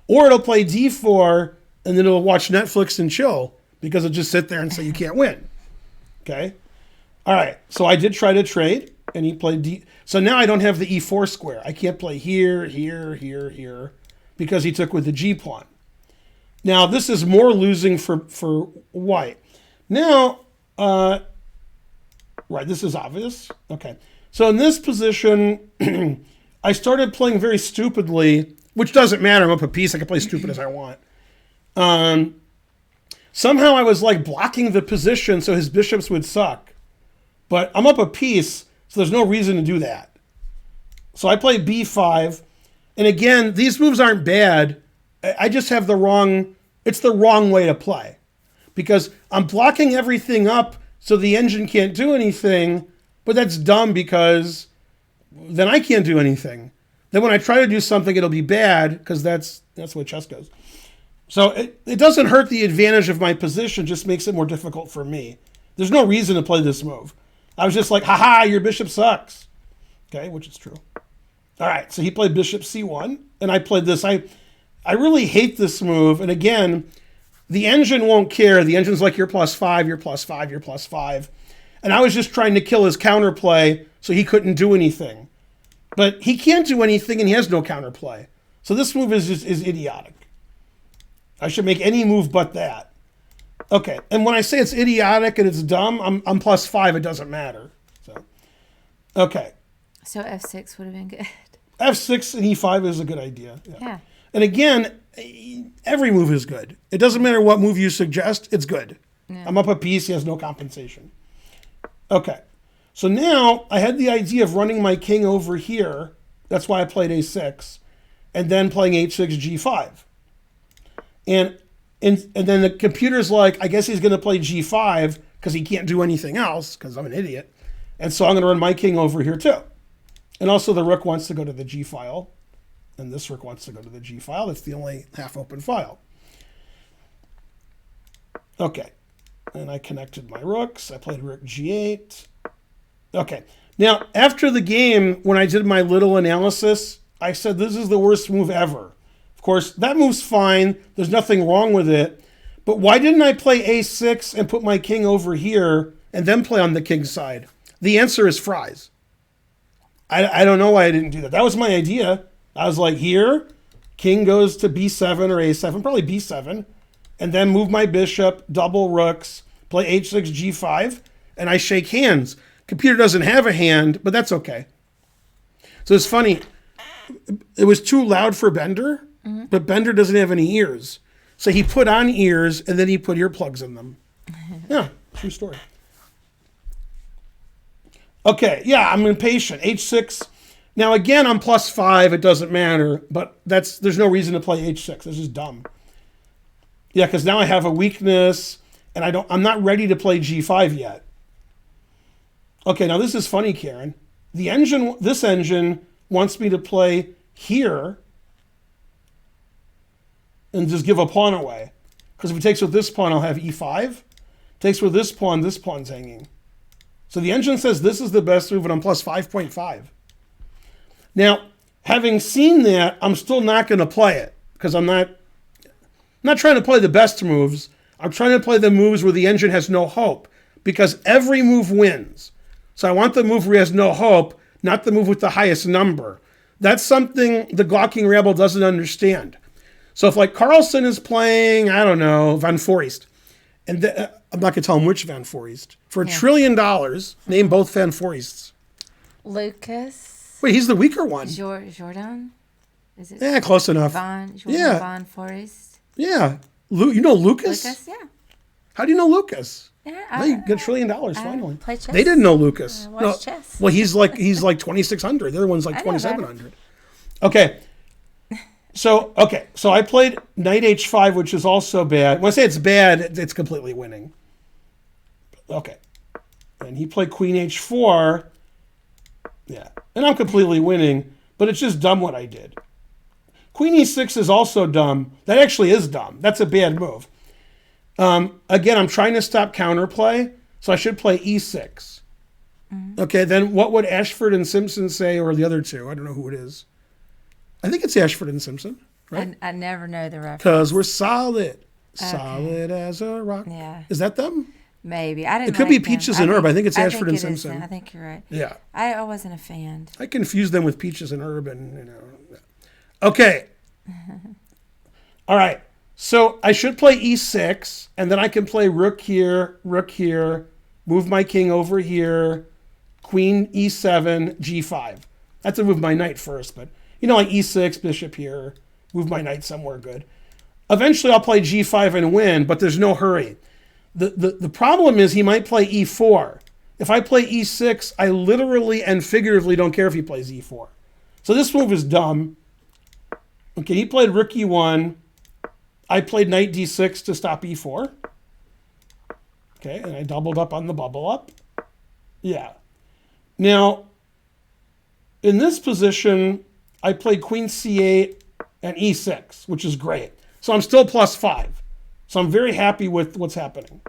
Or it'll play d4, and then it'll watch Netflix and chill, because it'll just sit there and say you can't win. Okay? All right, so I did try to trade, and he played d. So now I don't have the e4 square. I can't play here, here, because he took with the g pawn. Now, this is more losing for white. Now, right, this is obvious. Okay, so in this position, I started playing very stupidly, which doesn't matter. I'm up a piece. I can play stupid as I want. Somehow I was like blocking the position so his bishops would suck. But I'm up a piece, so there's no reason to do that. So I play b5. And again, these moves aren't bad. I just have it's the wrong way to play. Because I'm blocking everything up so the engine can't do anything, but that's dumb because then I can't do anything. Then when I try to do something, it'll be bad because that's the way chess goes. So it doesn't hurt the advantage of my position, just makes it more difficult for me. There's no reason to play this move. I was just like, haha, your bishop sucks. Okay, which is true. All right, so he played bishop c1, and I played this. I really hate this move. And again, the engine won't care. The engine's like, you're +5, you're +5, you're +5. And I was just trying to kill his counterplay so he couldn't do anything. But he can't do anything, and he has no counterplay. So this move is idiotic. I should make any move but that. Okay, and when I say it's idiotic and it's dumb, I'm +5, it doesn't matter. So, okay. So f6 would have been good. f6 and e5 is a good idea. Yeah. And again, every move is good. It doesn't matter what move you suggest, it's good. Yeah. I'm up a piece, he has no compensation. Okay, so now I had the idea of running my king over here. That's why I played a6, and then playing h6, g5. And then the computer's like, I guess he's going to play g5 because he can't do anything else because I'm an idiot. And so I'm going to run my king over here too. And also the rook wants to go to the g file. And this rook wants to go to the g file. That's the only half open file. Okay. And I connected my rooks. I played rook g8. Okay. Now, after the game, when I did my little analysis, I said this is the worst move ever. Of course, that move's fine. There's nothing wrong with it. But why didn't I play a6 and put my king over here and then play on the king's side? The answer is fries. I don't know why I didn't do that. That was my idea. I was like, here, king goes to b7 or a7, probably b7, and then move my bishop, double rooks, play h6, g5, and I shake hands. Computer doesn't have a hand, but that's okay. So it's funny. It was too loud for Bender, but Bender doesn't have any ears. So he put on ears, and then he put earplugs in them. Yeah, true story. Okay, yeah, I'm impatient. h6. Now, again, I'm +5. It doesn't matter, but there's no reason to play h6. This is dumb. Yeah, because now I have a weakness, and I'm not ready to play g5 yet. Okay, now this is funny, Karen. This engine wants me to play here and just give a pawn away. Because if it takes with this pawn, I'll have e5. Takes with this pawn's hanging. So the engine says this is the best move, and I'm +5.5. Now, having seen that, I'm still not going to play it because I'm not trying to play the best moves. I'm trying to play the moves where the engine has no hope because every move wins. So I want the move where he has no hope, not the move with the highest number. That's something the gawking rabble doesn't understand. So if like Carlsen is playing, I don't know, Van Foreest, and I'm not going to tell him which Van Foreest, for $1 trillion, name both Van Foreests. Lucas. Wait, he's the weaker one. Jordan? Is it? Yeah, close enough. Van Foreest. Yeah. You know Lucas? Lucas, yeah. How do you know Lucas? Yeah, you get $1 trillion finally. Play chess. They didn't know Lucas. Watch chess. Well, he's like 2,600. The other one's like 2,700. Okay. So I played knight h5, which is also bad. When I say it's bad, it's completely winning. Okay. And he played queen h4. Yeah. And I'm completely winning, but it's just dumb what I did. Queen e6 is also dumb. That actually is dumb. That's a bad move. Again, I'm trying to stop counterplay, so I should play e6. Okay, then what would Ashford and Simpson say, or the other two? I don't know who it is. I think it's Ashford and Simpson, right? I never know the reference. Because we're solid. Solid as a rock. Yeah. Is that them? Maybe. I didn't It could be Peaches and Herb. I think it's Ashford and Simpson. I think you're right. Yeah. I wasn't a fan. I confuse them with Peaches and Herb and, Okay. All right. So I should play e6, and then I can play rook here, move my king over here, queen e7, g5. That's to move my knight first, but like e6, bishop here, move my knight somewhere good. Eventually I'll play g5 and win, but there's no hurry. The problem is he might play e4. If I play e6, I literally and figuratively don't care if he plays e4. So this move is dumb. Okay, he played rook e1. I played knight d6 to stop e4. Okay, and I doubled up on the bubble up. Yeah. Now, in this position, I played queen c8 and e6, which is great. So I'm still +5. So I'm very happy with what's happening.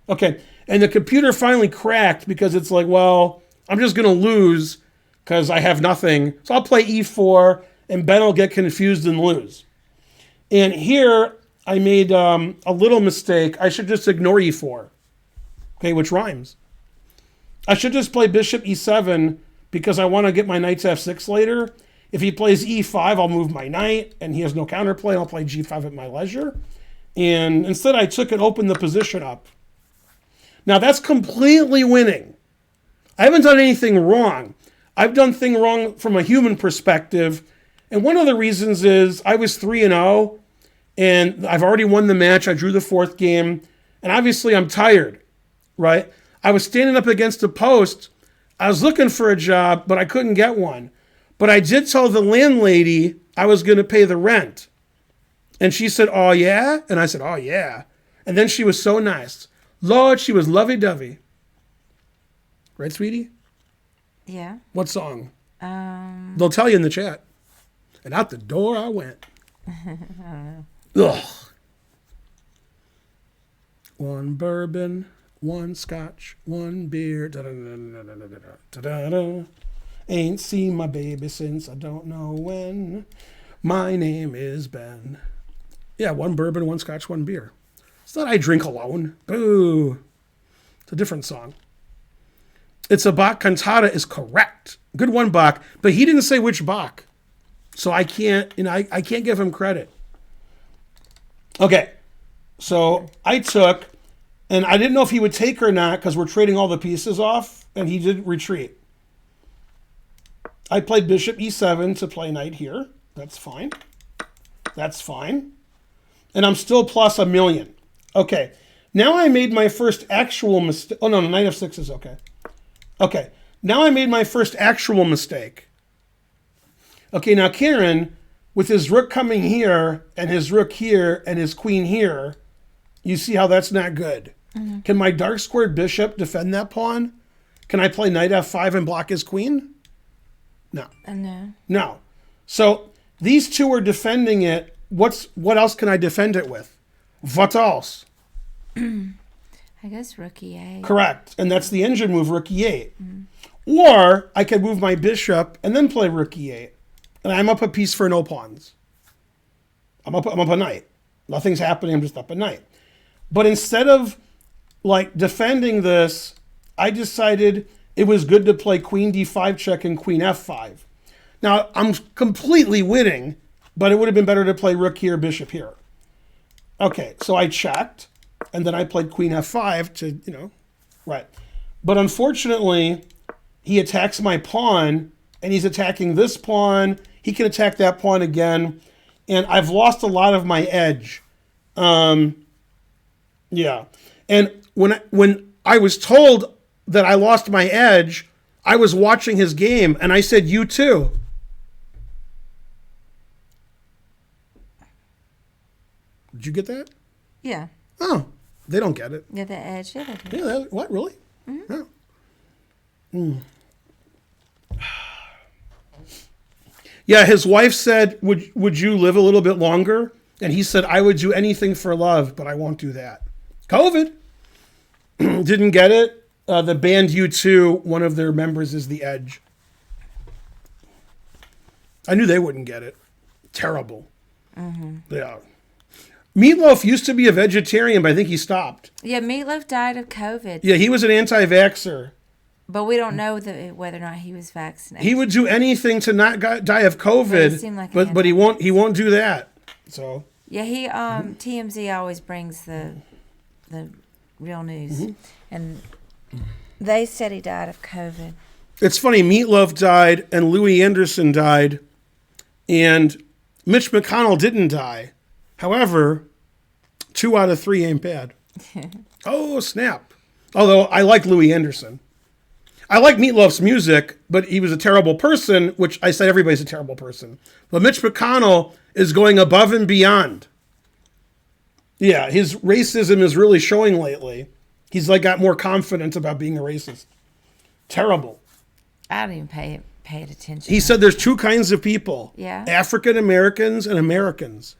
Okay, and the computer finally cracked because it's like, well, I'm just going to lose because I have nothing. So I'll play e4, and Ben will get confused and lose. And here, I made a little mistake. I should just ignore e4, okay, which rhymes. I should just play bishop e7 because I want to get my knight to f6 later. If he plays e5, I'll move my knight, and he has no counterplay. I'll play g5 at my leisure. And instead, I took and opened the position up. Now, that's completely winning. I haven't done anything wrong. I've done things wrong from a human perspective. And one of the reasons is I was 3-0, and I've already won the match. I drew the fourth game. And obviously, I'm tired, right? I was standing up against a post. I was looking for a job, but I couldn't get one. But I did tell the landlady I was going to pay the rent. And she said, oh, yeah? And I said, oh, yeah. And then she was so nice. Lord, she was lovey-dovey. Right, sweetie? Yeah. What song? They'll tell you in the chat. And out the door I went. Ugh. One bourbon, one scotch, one beer. Da-da-da-da-da-da-da-da-da. Ain't seen my baby since I don't know when. My name is Ben. Yeah, one bourbon, one scotch, one beer. It's not I Drink Alone. Boo. It's a different song. It's a Bach cantata is correct. Good one, Bach. But he didn't say which Bach. So I can't, I can't give him credit. Okay. So I took, and I didn't know if he would take or not because we're trading all the pieces off, and he did retreat. I played bishop e7 to play knight here. That's fine. That's fine. And I'm still plus a million. Okay. Now I made my first actual mistake. Oh, no, knight f6 is okay. Okay. Now I made my first actual mistake. Okay, now Karen, with his rook coming here, and his rook here, and his queen here, you see how that's not good. Mm-hmm. Can my dark squared bishop defend that pawn? Can I play knight f5 and block his queen? No. No. No. So these two are defending it. What else can I defend it with? What else? I guess rook e8. Correct. And that's the engine move, rook e8. Mm. Or I could move my bishop and then play rook e8. And I'm up a piece for no pawns. I'm up a knight. Nothing's happening. I'm just up a knight. But instead of like defending this, I decided it was good to play queen d5 check and queen f5. Now, I'm completely winning, but it would have been better to play rook here, bishop here. Okay, so I checked, and then I played queen f5 to, right. But unfortunately, he attacks my pawn, and he's attacking this pawn. He can attack that pawn again, and I've lost a lot of my edge. Yeah. And when I was told that I lost my edge, I was watching his game, and I said, you too. Did you get that? Yeah. Oh, they don't get it. Yeah, the edge. Yeah, they do. Yeah, what, really? Mm-hmm. Yeah. Mm. Yeah, his wife said, would you live a little bit longer? And he said, I would do anything for love, but I won't do that. COVID. Didn't get it. The band U2, one of their members is the Edge. I knew they wouldn't get it. Terrible. Mm-hmm. Yeah. Meatloaf used to be a vegetarian, but I think he stopped. Yeah, Meatloaf died of COVID. Yeah, he was an anti-vaxxer. But we don't know whether or not he was vaccinated. He would do anything to not die of COVID, but he won't do that. So yeah, he TMZ always brings the real news, mm-hmm. and they said he died of COVID. It's funny. Meatloaf died, and Louis Anderson died, and Mitch McConnell didn't die. However, 2 out of 3 ain't bad. Oh snap! Although I like Louis Anderson. I like Meatloaf's music, but he was a terrible person, which I said everybody's a terrible person. But Mitch McConnell is going above and beyond. Yeah, his racism is really showing lately. He's like got more confidence about being a racist. Terrible. I don't even pay it attention. He said there's 2 kinds of people. Yeah. African Americans and Americans.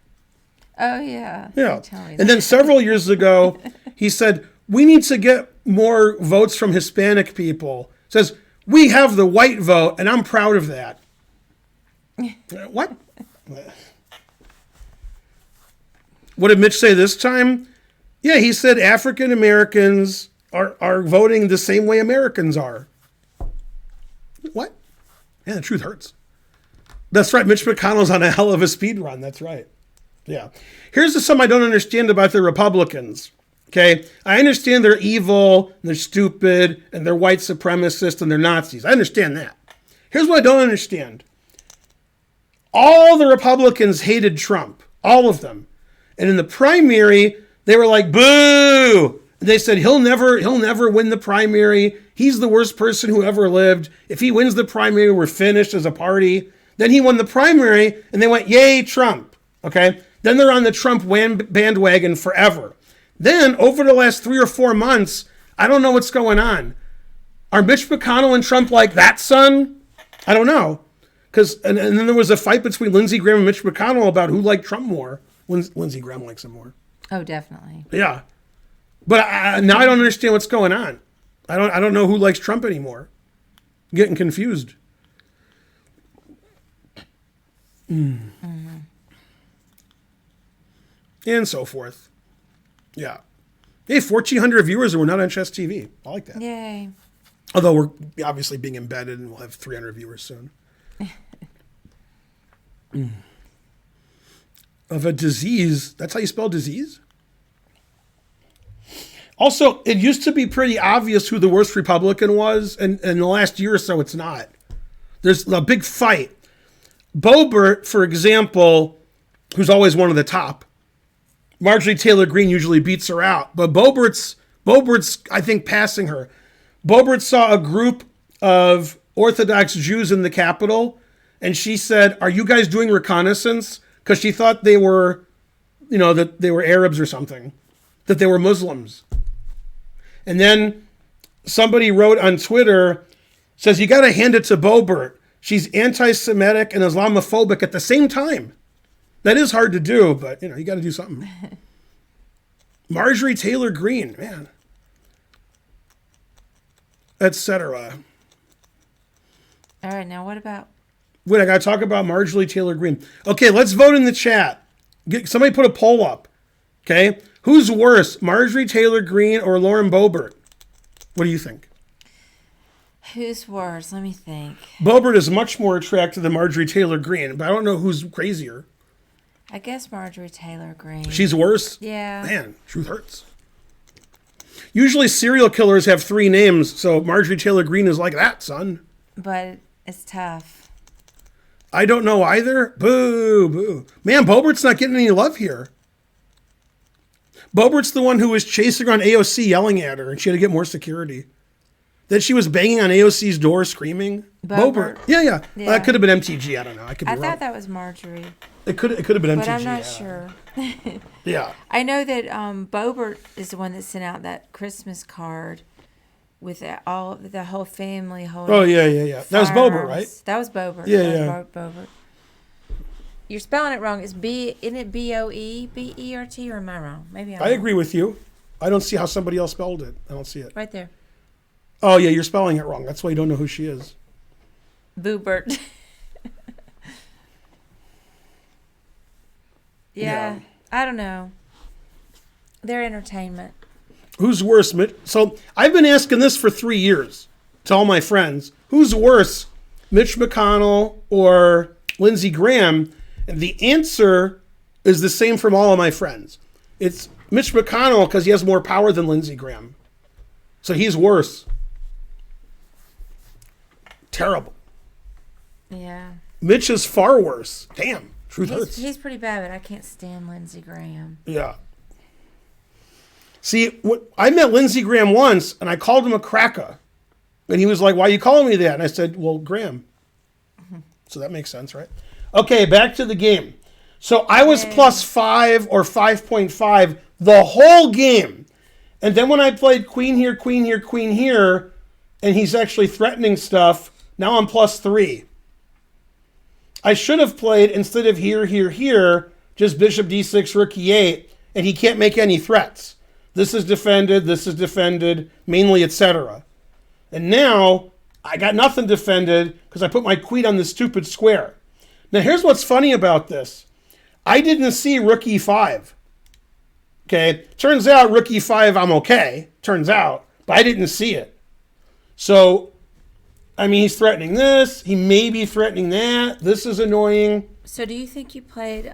Oh, yeah. Yeah. And then several years ago, he said, we need to get more votes from Hispanic people. Says, we have the white vote, and I'm proud of that. What? What did Mitch say this time? Yeah, he said African Americans are voting the same way Americans are. What? Yeah, the truth hurts. That's right. Mitch McConnell's on a hell of a speed run. That's right. Yeah. Here's something I don't understand about the Republicans. Okay, I understand they're evil, and they're stupid, and they're white supremacists, and they're Nazis. I understand that. Here's what I don't understand. All the Republicans hated Trump. All of them. And in the primary, they were like, boo! They said, he'll never win the primary. He's the worst person who ever lived. If he wins the primary, we're finished as a party. Then he won the primary, and they went, yay, Trump. Okay? Then they're on the Trump bandwagon forever. Then, over the last 3 or 4 months, I don't know what's going on. Are Mitch McConnell and Trump like that, son? I don't know. And then there was a fight between Lindsey Graham and Mitch McConnell about who liked Trump more. Lindsey Graham likes him more. Oh, definitely. Yeah. But now I don't understand what's going on. I don't know who likes Trump anymore. I'm getting confused. Mm. Mm-hmm. And so forth. Yeah. Hey, 1,400 viewers and we're not on Chess TV. I like that. Yay. Although we're obviously being embedded and we'll have 300 viewers soon. Of a disease. That's how you spell disease? Also, it used to be pretty obvious who the worst Republican was, and in the last year or so, it's not. There's a big fight. Boebert, for example, who's always one of the top. Marjorie Taylor Greene usually beats her out, but Boebert's, I think, passing her. Boebert saw a group of Orthodox Jews in the Capitol, and she said, "Are you guys doing reconnaissance?" Because she thought they were, that they were Arabs or something, that they were Muslims. And then somebody wrote on Twitter, says, you got to hand it to Boebert. She's anti-Semitic and Islamophobic at the same time. That is hard to do, but, you got to do something. Marjorie Taylor Greene, man. Etc. All right, now what about... Wait, I got to talk about Marjorie Taylor Greene. Okay, let's vote in the chat. Somebody put a poll up. Okay? Who's worse, Marjorie Taylor Greene or Lauren Boebert? What do you think? Who's worse? Let me think. Boebert is much more attractive than Marjorie Taylor Greene, but I don't know who's crazier. I guess Marjorie Taylor Greene. She's worse? Yeah. Man, truth hurts. Usually serial killers have 3 names, so Marjorie Taylor Greene is like that, son. But it's tough. I don't know either. Boo, boo. Man, Boebert's not getting any love here. Boebert's the one who was chasing around AOC yelling at her, and she had to get more security. Then she was banging on AOC's door screaming. Boebert. Yeah. Well, that could have been MTG. I don't know. I thought that was Marjorie. It could have been MTG. But I'm not sure. Yeah. I know that Boebert is the one that sent out that Christmas card with the whole family holding. Oh, yeah. That was Boebert, right? That was Boebert. Yeah. Boebert. You're spelling it wrong. Isn't it B-O-E-B-E-R-T, or am I wrong? Maybe I'm I agree with you. I don't see how somebody else spelled it. I don't see it. Right there. Oh, yeah, you're spelling it wrong. That's why you don't know who she is. Boebert. Yeah, I don't know. They're entertainment. Who's worse? So I've been asking this for 3 years to all my friends. Who's worse, Mitch McConnell or Lindsey Graham? And the answer is the same from all of my friends. It's Mitch McConnell because he has more power than Lindsey Graham. So he's worse. Terrible. Yeah. Mitch is far worse. Damn. Truth hurts. He's pretty bad, but I can't stand Lindsey Graham. Yeah. See, I met Lindsey Graham once, and I called him a cracker. And he was like, why are you calling me that? And I said, well, Graham. So that makes sense, right? Okay, back to the game. So I was plus 5 or 5.5 the whole game. And then when I played queen here, queen here, queen here, and he's actually threatening stuff, now I'm plus 3. I should have played, instead of here, here, here, just bishop d6, rook e8, and he can't make any threats. This is defended, mainly, etc. And now I got nothing defended because I put my queen on this stupid square. Now here's what's funny about this. I didn't see rook e5. Okay, turns out rook e5 I'm okay, turns out, but I didn't see it. So, I mean, he's threatening this, he may be threatening that, this is annoying. So do you think you played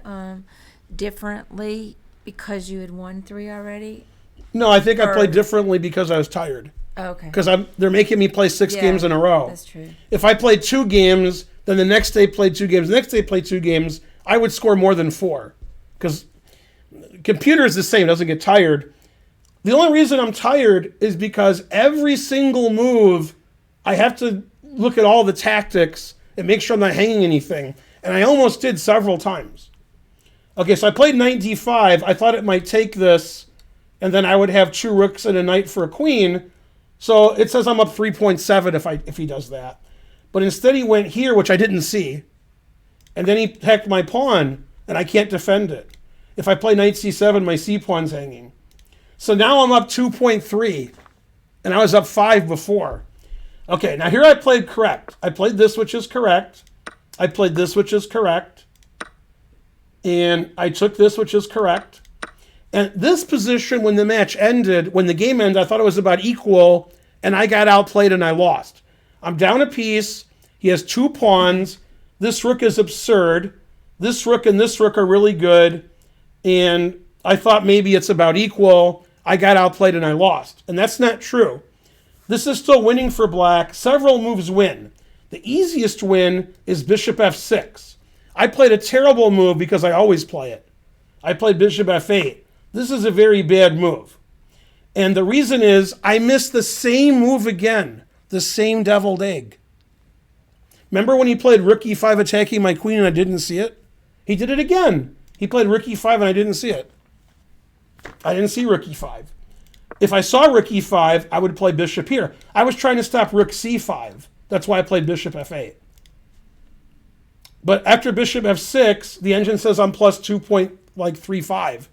differently because you had won 3 already? No, I think I played differently because I was tired. Oh, okay. Because they're making me play 6 games in a row. That's true. If I played 2 games, then the next day played 2 games, the next day played 2 games, I would score more than 4. Because computer is the same, it doesn't get tired. The only reason I'm tired is because every single move, I have to look at all the tactics and make sure I'm not hanging anything. And I almost did several times. Okay, so I played knight d5. I thought it might take this, and then I would have 2 rooks and a knight for a queen. So it says I'm up 3.7 if he does that. But instead he went here, which I didn't see. And then he hacked my pawn, and I can't defend it. If I play knight c7, my c-pawn's hanging. So now I'm up 2.3, and I was up 5 before. Okay, now here I played correct. I played this, which is correct. I played this, which is correct. And I took this, which is correct. And this position, when the match ended, when the game ended, I thought it was about equal, and I got outplayed and I lost. I'm down a piece. He has 2 pawns. This rook is absurd. This rook and this rook are really good. And I thought maybe it's about equal. I got outplayed and I lost. And that's not true. This is still winning for black. Several moves win. The easiest win is bishop f6. I played a terrible move because I always play it. I played bishop f8. This is a very bad move. And the reason is I missed the same move again, the same deviled egg. Remember when he played rook e5 attacking my queen and I didn't see it? He did it again. He played rook e5 and I didn't see it. I didn't see rook e5. If I saw rook e5, I would play bishop here. I was trying to stop rook c5. That's why I played bishop f8. But after bishop f6, the engine says I'm plus 2.35.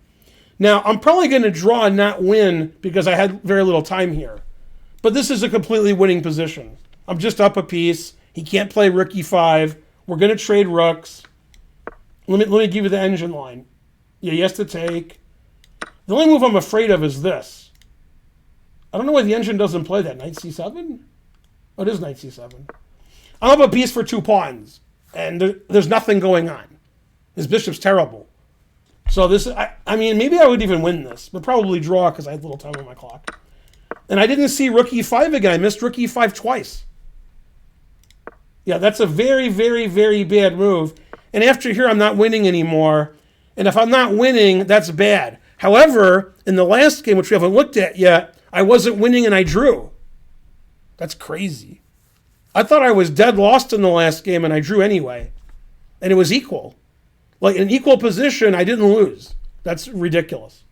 Now, I'm probably going to draw and not win because I had very little time here. But this is a completely winning position. I'm just up a piece. He can't play rook e5. We're going to trade rooks. Let me give you the engine line. Yeah, he has to take. The only move I'm afraid of is this. I don't know why the engine doesn't play that. Knight c7? Oh, it is knight c7. I'm up a piece for 2 pawns. And there's nothing going on. His bishop's terrible. So this, I mean, maybe I would even win this, but probably draw because I had little time on my clock. And I didn't see rook e5 again. I missed rook e5 twice. Yeah, that's a very, very, very bad move. And after here, I'm not winning anymore. And if I'm not winning, that's bad. However, in the last game, which we haven't looked at yet, I wasn't winning and I drew. That's crazy. I thought I was dead lost in the last game and I drew anyway. And it was equal. Like in equal position, I didn't lose. That's ridiculous.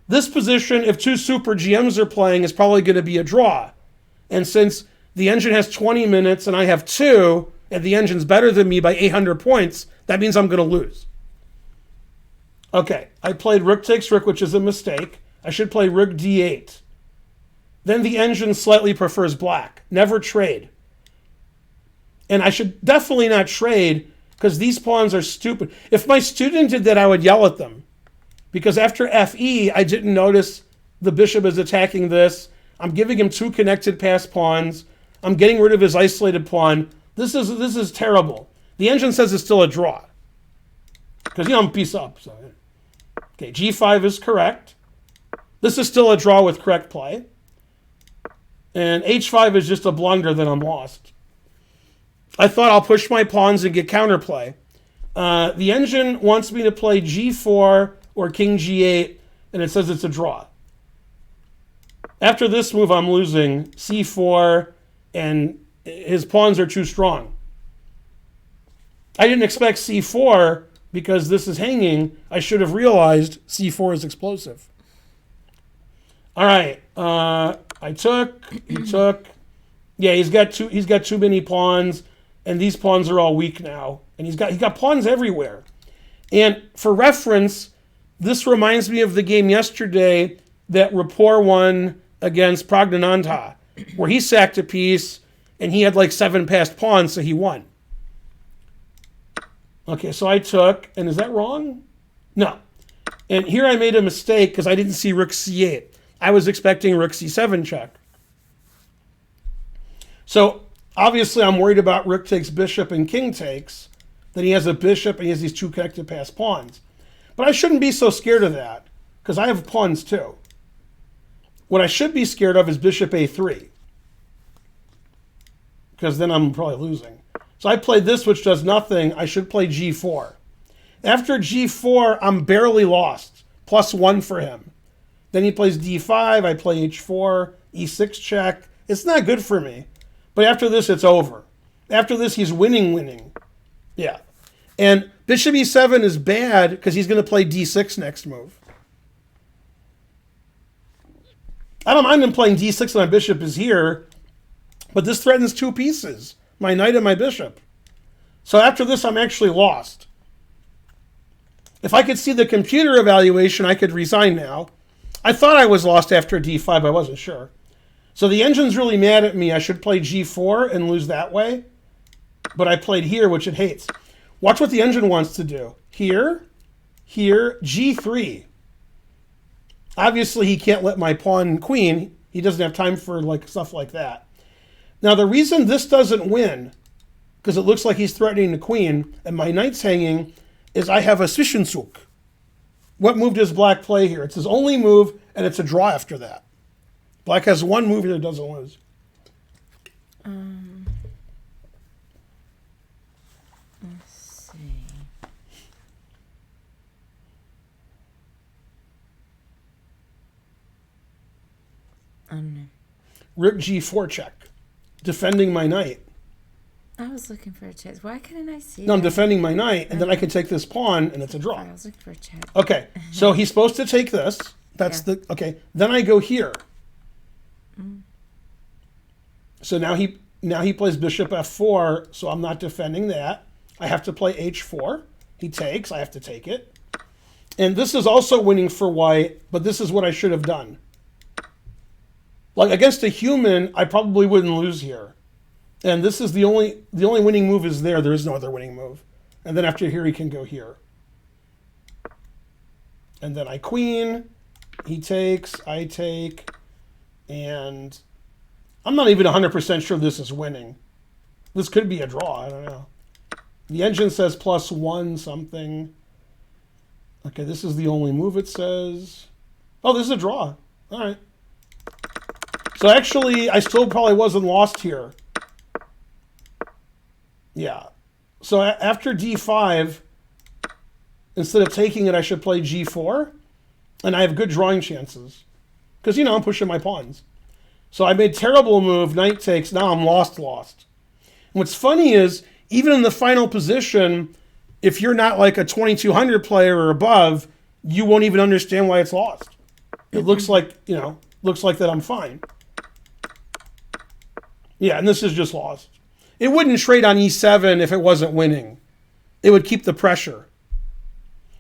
This position, if 2 super GMs are playing, is probably going to be a draw. And since the engine has 20 minutes and I have 2, and the engine's better than me by 800 points, that means I'm going to lose. Okay, I played rook takes rook, which is a mistake. I should play rook d8. Then the engine slightly prefers black. Never trade. And I should definitely not trade because these pawns are stupid. If my student did that, I would yell at them. Because after fe, I didn't notice the bishop is attacking this. I'm giving him 2 connected pass pawns. I'm getting rid of his isolated pawn. This is terrible. The engine says it's still a draw. Because, I'm a piece up. So. Okay, g5 is correct. This is still a draw with correct play. And h5 is just a blunder, then I'm lost. I thought I'll push my pawns and get counterplay. The engine wants me to play g4 or king g8, and it says it's a draw. After this move, I'm losing c4, and his pawns are too strong. I didn't expect c4 because this is hanging. I should have realized c4 is explosive. All right, I took. He took. Yeah, he's got too many pawns, and these pawns are all weak now. And he's got pawns everywhere. And for reference, this reminds me of the game yesterday that Rapport won against Pragnanandha, where he sacked a piece and he had like 7 passed pawns, so he won. Okay, so I took, and is that wrong? No. And here I made a mistake because I didn't see rook c8. I was expecting rook c7 check. So obviously I'm worried about rook takes bishop and king takes. Then he has a bishop and he has these 2 connected pass pawns. But I shouldn't be so scared of that because I have pawns too. What I should be scared of is bishop a3 because then I'm probably losing. So I played this, which does nothing. I should play g4. After g4, I'm barely lost. +1 for him. Then he plays d5. I play h4, e6 check. It's not good for me. But after this, it's over. After this, he's winning. Yeah. And bishop e7 is bad because he's going to play d6 next move. I don't mind him playing d6 and my bishop is here, but this threatens 2 pieces, my knight and my bishop. So after this, I'm actually lost. If I could see the computer evaluation, I could resign now. I thought I was lost after d5, I wasn't sure. So the engine's really mad at me. I should play g4 and lose that way. But I played here, which it hates. Watch what the engine wants to do. Here, g3. Obviously, he can't let my pawn queen. He doesn't have time for like stuff like that. Now, the reason this doesn't win, because it looks like he's threatening the queen, and my knight's hanging, is I have a Zwischenzug. What move does black play here? It's his only move, and it's a draw after that. Black has one move here that doesn't lose. Let's see. I don't know. Rook G4 check. Defending my knight. I was looking for a check. Why couldn't I see No, I'm that? defending my knight, and then I can take this pawn, and it's a draw. I was looking for a check. Okay, so he's supposed to take this. That's Yeah. okay. Then I go here. So now he plays bishop f4, so I'm not defending that. I have to play h4. He takes, I have to take it. And this is also winning for white, but this is what I should have done. Like against a human, I probably wouldn't lose here. And this is the only winning move is there. There is no other winning move. And then after here, he can go here. And then I queen, he takes, I take, and I'm not even 100% sure this is winning. This could be a draw, I don't know. The engine says +1 something. Okay, this is the only move it says. Oh, this is a draw. All right. So actually, I still probably wasn't lost here. Yeah. So after d5, instead of taking it, I should play g4. And I have good drawing chances. Because, you know, I'm pushing my pawns. So I made terrible move, knight takes. Now I'm lost. And what's funny is, even in the final position, if you're not like a 2200 player or above, you won't even understand why it's lost. It looks like, you know, that I'm fine. Yeah, and this is just lost. It wouldn't trade on e7 if it wasn't winning. It would keep the pressure.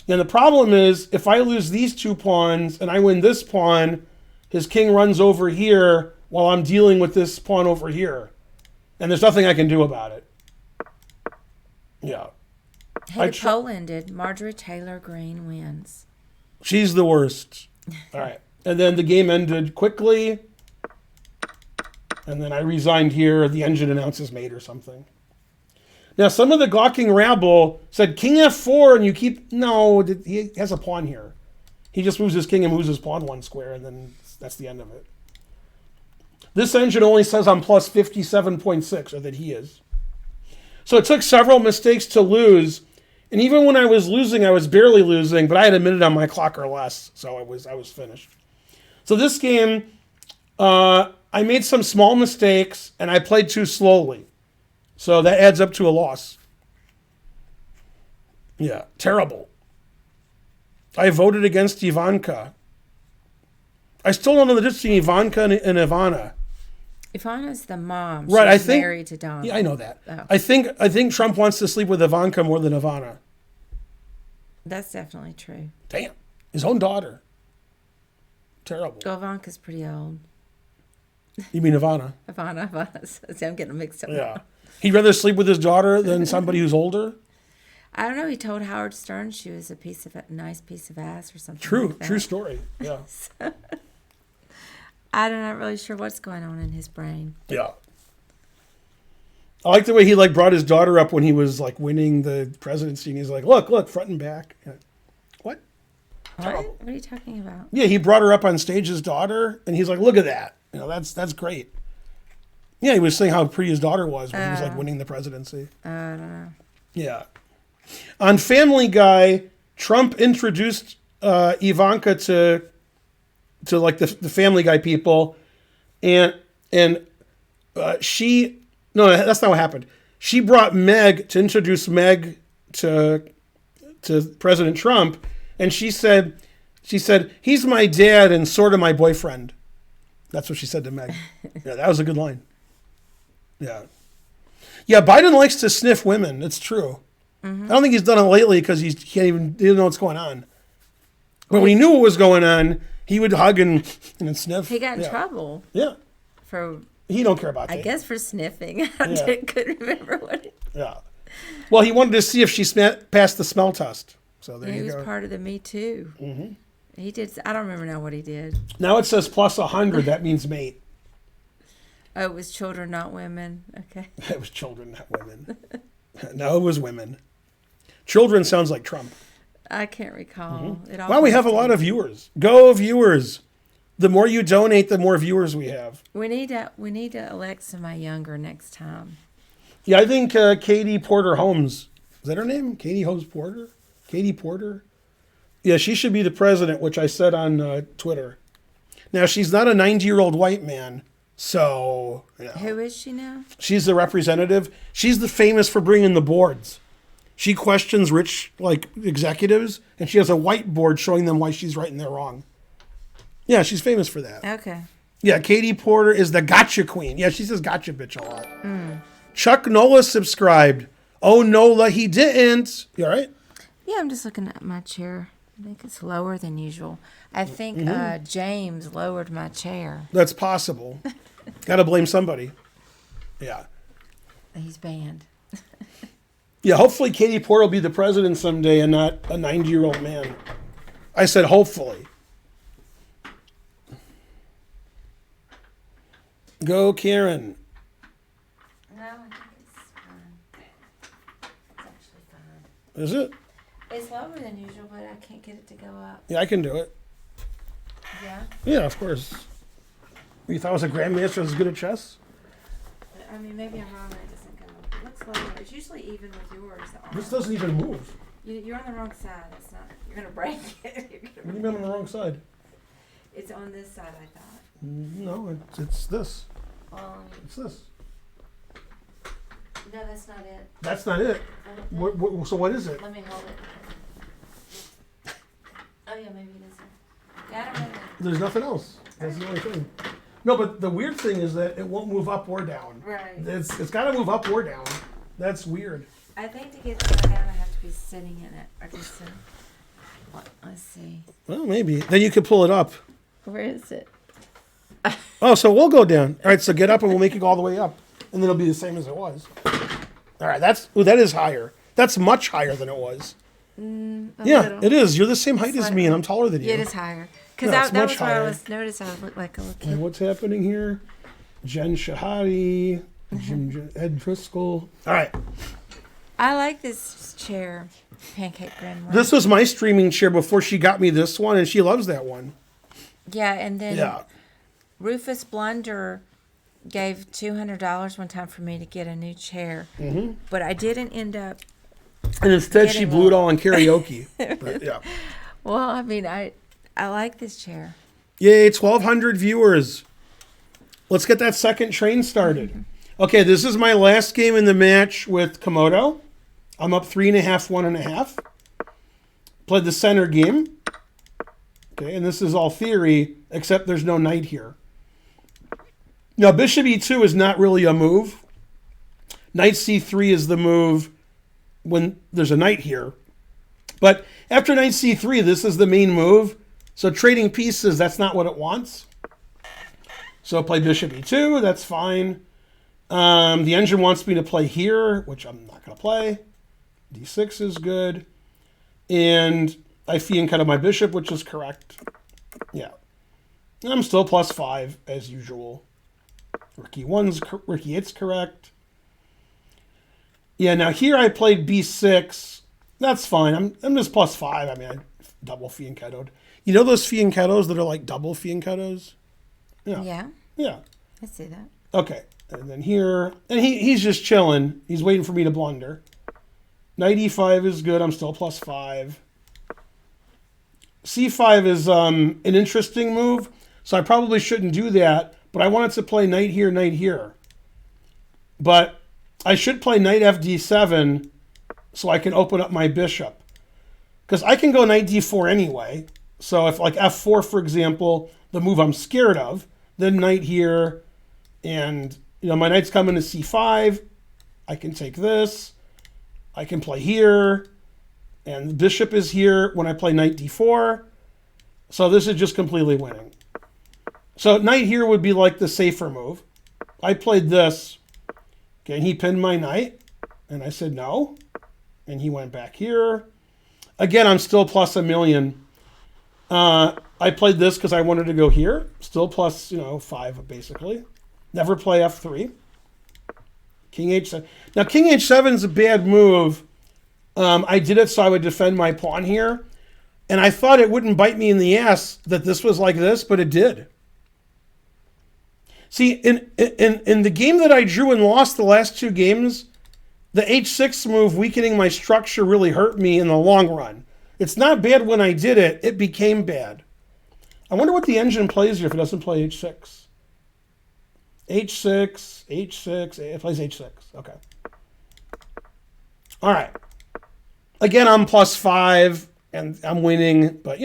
And the problem is, if I lose these two pawns and I win this pawn, his king runs over here while I'm dealing with this pawn over here. And there's nothing I can do about it. Yeah. Hey, the poll ended. Marjorie Taylor Greene wins. She's the worst. All right. And then the game ended quickly. And then I resigned here. The engine announces mate or something. Now, some of the gawking rabble said king f4 and you keep... No, he has a pawn here. He just moves his king and moves his pawn one square, and then that's the end of it. This engine only says I'm plus 57.6, or that he is. So it took several mistakes to lose. And even when I was losing, I was barely losing, but I had a minute on my clock or less, so I was finished. So this game, I made some small mistakes, and I played too slowly. So that adds up to a loss. Yeah, terrible. I voted against Ivanka. I still don't know the difference between Ivanka and Ivana. Ivana's the mom. Right, She's I think married to Donald. Yeah, I know that. Oh. I think Trump wants to sleep with Ivanka more than Ivana. That's definitely true. Damn, his own daughter. Terrible. Well, Ivanka's pretty old. You mean Ivana? Ivana. See, I'm getting mixed up. Yeah. He'd rather sleep with his daughter than somebody who's older. I don't know. He told Howard Stern she was a nice piece of ass or something. True, like that. true story. Yeah. I'm not really sure what's going on in his brain. Yeah. I like the way he like brought his daughter up when he was like winning the presidency, and he's like, look, front and back. Yeah. What? What are you talking about? Yeah, he brought her up on stage, his daughter, and he's like, look at that. You know, that's great. Yeah, he was saying how pretty his daughter was when he was like winning the presidency. I don't know. Yeah. On Family Guy, Trump introduced Ivanka to like the Family Guy people, and she that's not what happened. She brought Meg to introduce Meg to President Trump, and she said he's my dad and sort of my boyfriend. That's what she said to Meg. Yeah, that was a good line. Yeah. Yeah, Biden likes to sniff women. It's true. Mm-hmm. I don't think he's done it lately because he didn't know what's going on. But when he knew what was going on, he would hug and sniff. He got in trouble. Yeah. He don't care about that. I guess for sniffing. I couldn't remember what it... Yeah. Well, he wanted to see if she passed the smell test. So there you go. He was part of the Me Too. Mm-hmm. He did. I don't remember now what he did. Now it says plus 100. That means mate. Oh, it was children, not women. Okay. It was children, not women. No, it was women. Children sounds like Trump. I can't recall. It all Well, we comes have a lot together. of viewers. Go viewers. The more you donate, the more viewers we have. We need to elect somebody younger next time. Yeah, I think Katie Porter Holmes. Is that her name? Katie Holmes Porter? Katie Porter? Yeah, she should be the president, which I said on Twitter. Now, she's not a 90-year-old white man, so... Who is she now? She's the representative. She's the famous for bringing the boards. She questions rich, executives, and she has a whiteboard showing them why she's right and they're wrong. Yeah, she's famous for that. Okay. Yeah, Katie Porter is the gotcha queen. Yeah, she says gotcha bitch a lot. Chuck Nola subscribed. Oh, Nola, he didn't. You all right? Yeah, I'm just looking at my chair. I think it's lower than usual. I think James lowered my chair. That's possible. Got to blame somebody. Yeah. He's banned. Yeah, hopefully Katie Porter will be the president someday and not a 90-year-old man. I said hopefully. Go, Karen. No, I think it's fine. It's actually fine. Is it? It's lower than usual, but I can't get it to go up. Yeah, I can do it. Yeah? Yeah, of course. You thought I was a grandmaster as good at chess? I mean, maybe I'm wrong and it doesn't go. It looks lower. It's usually even with yours. This doesn't even move. You're on the wrong side. That's not. You're gonna break it. What do you mean on the wrong side? It's on this side, I thought. No, it's this. Well, It's this. no, that's not it. That's not it. So what is it? Let me hold it. Oh yeah, maybe this one. Yeah, I don't know. There's nothing else. That's the only thing. No, but the weird thing is that it won't move up or down. Right. It's got to move up or down. That's weird. I think to get that down, I have to be sitting in it. Or just let's see. Well, maybe. Then you could pull it up. Where is it? Oh, so we'll go down. All right, so get up and we'll make it go all the way up. And then it'll be the same as it was. All right, that is higher. That's much higher than it was. Yeah, little. it is. You're the same height as me, and I'm taller than you. Yeah, it is higher. Because No, it's that much was where I higher. was noticed. I looked like a little And kid. what's happening here? Jen Shahadi, Ed Driscoll. All right. I like this chair, Pancake Grandma. This was my streaming chair before she got me this one, and she loves that one. Yeah, and then Yeah. Rufus Blunder gave $200 one time for me to get a new chair. Mm-hmm. But I didn't end up. And instead, she Getting blew it one. all on karaoke. But, yeah. Well, I mean, I like this chair. Yay, 1,200 viewers. Let's get that second train started. Okay, this is my last game in the match with Komodo. I'm up 3.5, 1.5. Played the center game. Okay, and this is all theory, except there's no knight here. Now, bishop e2 is not really a move. Knight c3 is the move when there's a knight here. But after knight c3, this is the main move. So trading pieces, that's not what it wants. So I play bishop e2, that's fine. The engine wants me to play here, which I'm not going to play. d6 is good. And I fianchetto my bishop, which is correct. Yeah. I'm still +5, as usual. Rook e8's correct. Yeah, now here I played b6. That's fine. I'm just +5. I mean, I double fianchettoed. You know those fianchettos that are like double fianchettos? Yeah. Yeah, Yeah. I see that. Okay. And then here, and he's just chilling. He's waiting for me to blunder. Knight e5 is good. I'm still +5. c5 is an interesting move, so I probably shouldn't do that, but I wanted to play knight here, knight here. But I should play knight fd7 so I can open up my bishop. Because I can go knight d4 anyway. So if like f4, for example, the move I'm scared of, then knight here, and my knight's coming to c5. I can take this. I can play here. And the bishop is here when I play knight d4. So this is just completely winning. So knight here would be like the safer move. I played this. Okay, and he pinned my knight. And I said no. And he went back here. Again, I'm still +1,000,000. I played this because I wanted to go here. Still plus, 5, basically. Never play f3. King h7. Now, king h7 is a bad move. I did it so I would defend my pawn here. And I thought it wouldn't bite me in the ass that this was like this, but it did. See, in the game that I drew and lost the last 2 games, the h6 move weakening my structure really hurt me in the long run. It's not bad when I did it. It became bad. I wonder what the engine plays here if it doesn't play h6. h6, it plays h6. Okay. All right. Again, I'm plus 5, and I'm winning, but,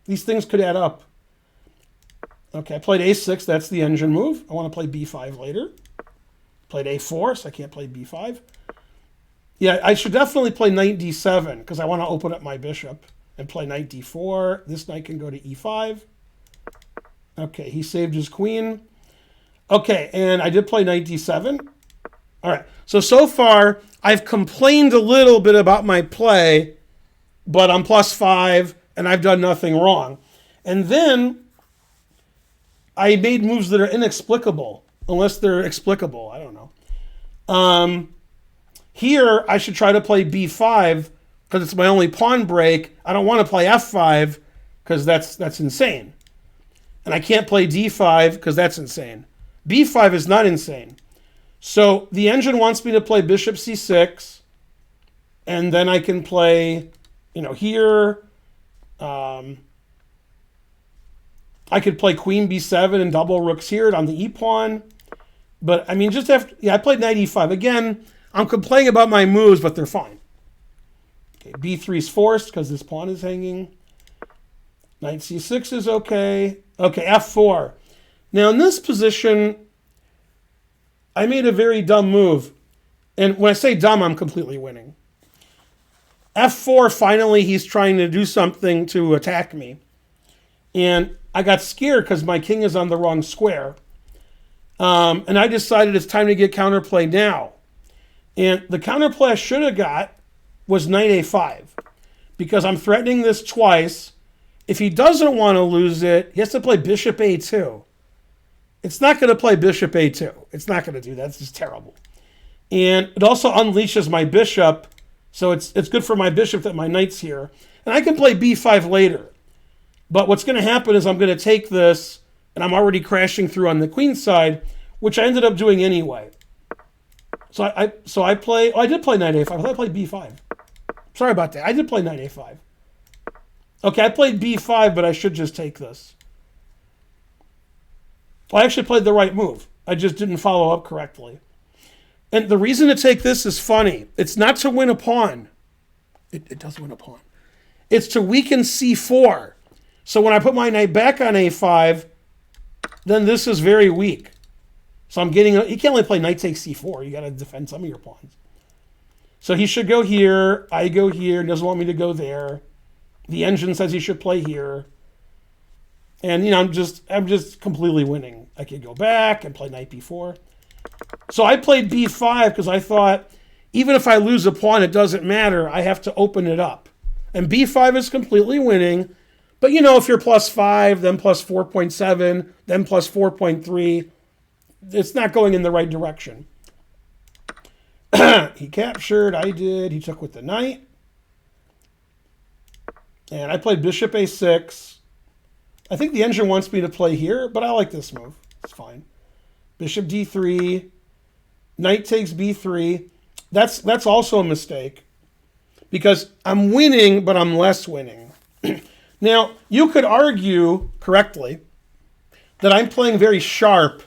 these things could add up. Okay, I played a6. That's the engine move. I want to play b5 later. Played a4, so I can't play b5. Yeah, I should definitely play knight d7 because I want to open up my bishop and play knight d4. This knight can go to e5. Okay, he saved his queen. Okay, and I did play knight d7. All right, so far I've complained a little bit about my play, but I'm plus 5 and I've done nothing wrong. And then I made moves that are inexplicable, unless they're explicable. I don't know. Here, I should try to play b5 because it's my only pawn break. I don't want to play f5 because that's insane. And I can't play d5 because that's insane. b5 is not insane. So the engine wants me to play bishop c6, and then I can play, here. I could play queen b7 and double rooks here on the e-pawn. But, I played knight e5. Again, I'm complaining about my moves, but they're fine. Okay, b3 is forced because this pawn is hanging. Knight c6 is okay. Okay, f4. Now, in this position, I made a very dumb move. And when I say dumb, I'm completely winning. f4, finally, he's trying to do something to attack me. And I got scared because my king is on the wrong square. And I decided it's time to get counterplay now. And the counterplay I should have got was knight a5. Because I'm threatening this twice. If he doesn't want to lose it, he has to play bishop a2. It's not going to play bishop a2. It's not going to do that. It's just terrible. And it also unleashes my bishop. So it's good for my bishop that my knight's here. And I can play b5 later. But what's going to happen is I'm going to take this, and I'm already crashing through on the queen side, which I ended up doing anyway. So I did play knight a5. I thought I played b5. Sorry about that. I did play knight a5. Okay, I played b5, but I should just take this. Well, I actually played the right move. I just didn't follow up correctly. And the reason to take this is funny. It's not to win a pawn. It does win a pawn. It's to weaken c4. So when I put my knight back on a5, then this is very weak. So I'm getting, you can't only play knight takes c4. You got to defend some of your pawns. So he should go here. I go here. He doesn't want me to go there. The engine says he should play here. And, I'm just completely winning. I could go back and play knight b4. So I played b5 because I thought, even if I lose a pawn, it doesn't matter. I have to open it up. And b5 is completely winning. But, if you're plus 5, then plus 4.7, then plus 4.3, it's not going in the right direction. He captured. I did. He took with the knight. And I played bishop a6. I think the engine wants me to play here, but I like this move. It's fine. Bishop d3. Knight takes b3. That's also a mistake because I'm winning, but I'm less winning. Now, you could argue correctly that I'm playing very sharp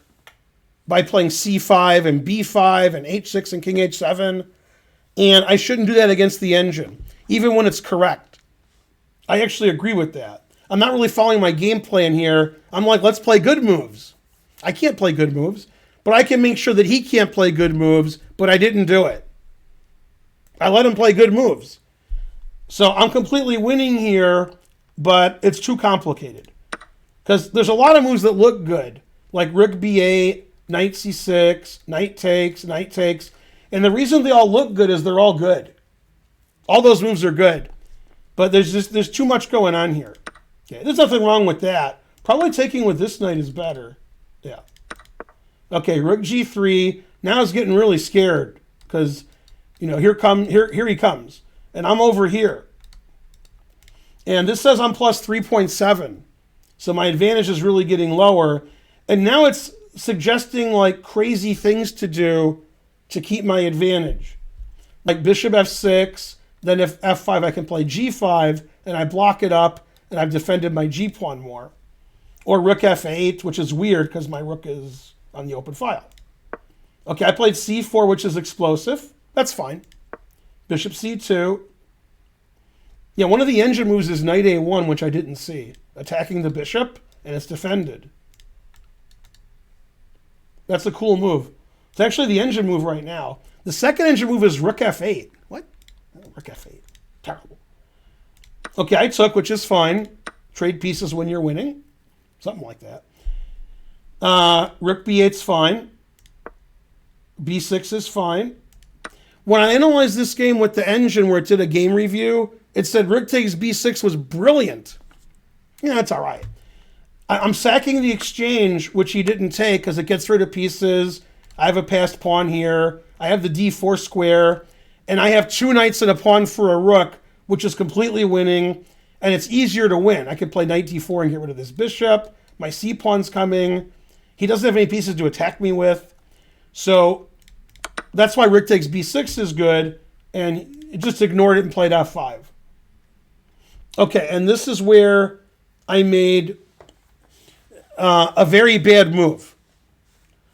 by playing c5 and b5 and h6 and king h7, and I shouldn't do that against the engine, even when it's correct. I actually agree with that. I'm not really following my game plan here. I'm like, let's play good moves. I can't play good moves, but I can make sure that he can't play good moves, but I didn't do it. I let him play good moves. So I'm completely winning here, but it's too complicated. Because there's a lot of moves that look good, like rook b8, knight c6, knight takes, And the reason they all look good is they're all good. All those moves are good. But there's too much going on here. Okay, there's nothing wrong with that. Probably taking with this knight is better. Yeah. Okay, rook g3. Now it's getting really scared because, here he comes. And I'm over here. And this says I'm plus 3.7. So my advantage is really getting lower. And now it's suggesting like crazy things to do to keep my advantage. Like bishop f6, then if f5 I can play g5 and I block it up and I've defended my g pawn more. Or rook f8, which is weird because my rook is on the open file. Okay, I played c4, which is explosive. That's fine. Bishop c2. Yeah, one of the engine moves is knight a1, which I didn't see. Attacking the bishop, and it's defended. That's a cool move. It's actually the engine move right now. The second engine move is rook f8. What? Rook f8. Terrible. Okay, I took, which is fine. Trade pieces when you're winning. Something like that. Rook b8's fine. b6 is fine. When I analyzed this game with the engine where it did a game review, it said rook takes b6 was brilliant. Yeah, that's all right. I'm sacking the exchange, which he didn't take because it gets rid of pieces. I have a passed pawn here. I have the d4 square. And I have two knights and a pawn for a rook, which is completely winning. And it's easier to win. I could play knight d4 and get rid of this bishop. My c pawn's coming. He doesn't have any pieces to attack me with. So that's why rook takes b6 is good. And it just ignored it and played f5. Okay, and this is where I made a very bad move.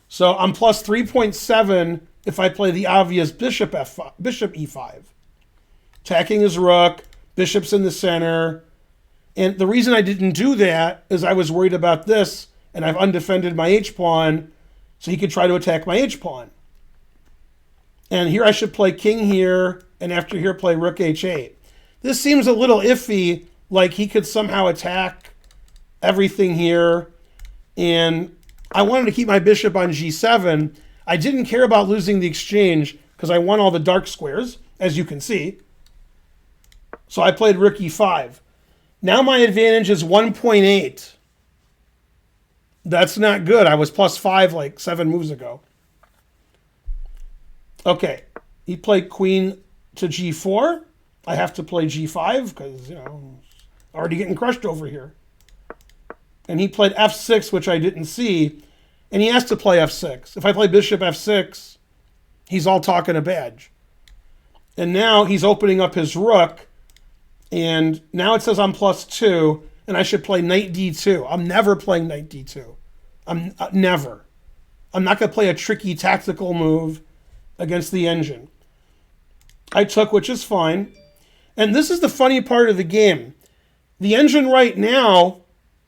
So I'm plus 3.7 if I play the obvious bishop f5, bishop e5. Attacking his rook, bishop's in the center. And the reason I didn't do that is I was worried about this, and I've undefended my h-pawn, so he could try to attack my h-pawn. And here I should play king here, and after here play rook h8. This seems a little iffy, like he could somehow attack everything here. And I wanted to keep my bishop on g7. I didn't care about losing the exchange because I won all the dark squares, as you can see. So I played rook e5. Now my advantage is 1.8. That's not good. I was plus 5 like 7 moves ago. Okay, he played queen to g4. I have to play g5 because, already getting crushed over here. And he played f6, which I didn't see. And he has to play f6. If I play bishop f6, he's all talk and a badge. And now he's opening up his rook. And now it says I'm plus 2, and I should play knight d2. I'm never playing knight d2. Never. I'm not going to play a tricky tactical move against the engine. I took, which is fine. And this is the funny part of the game. The engine right now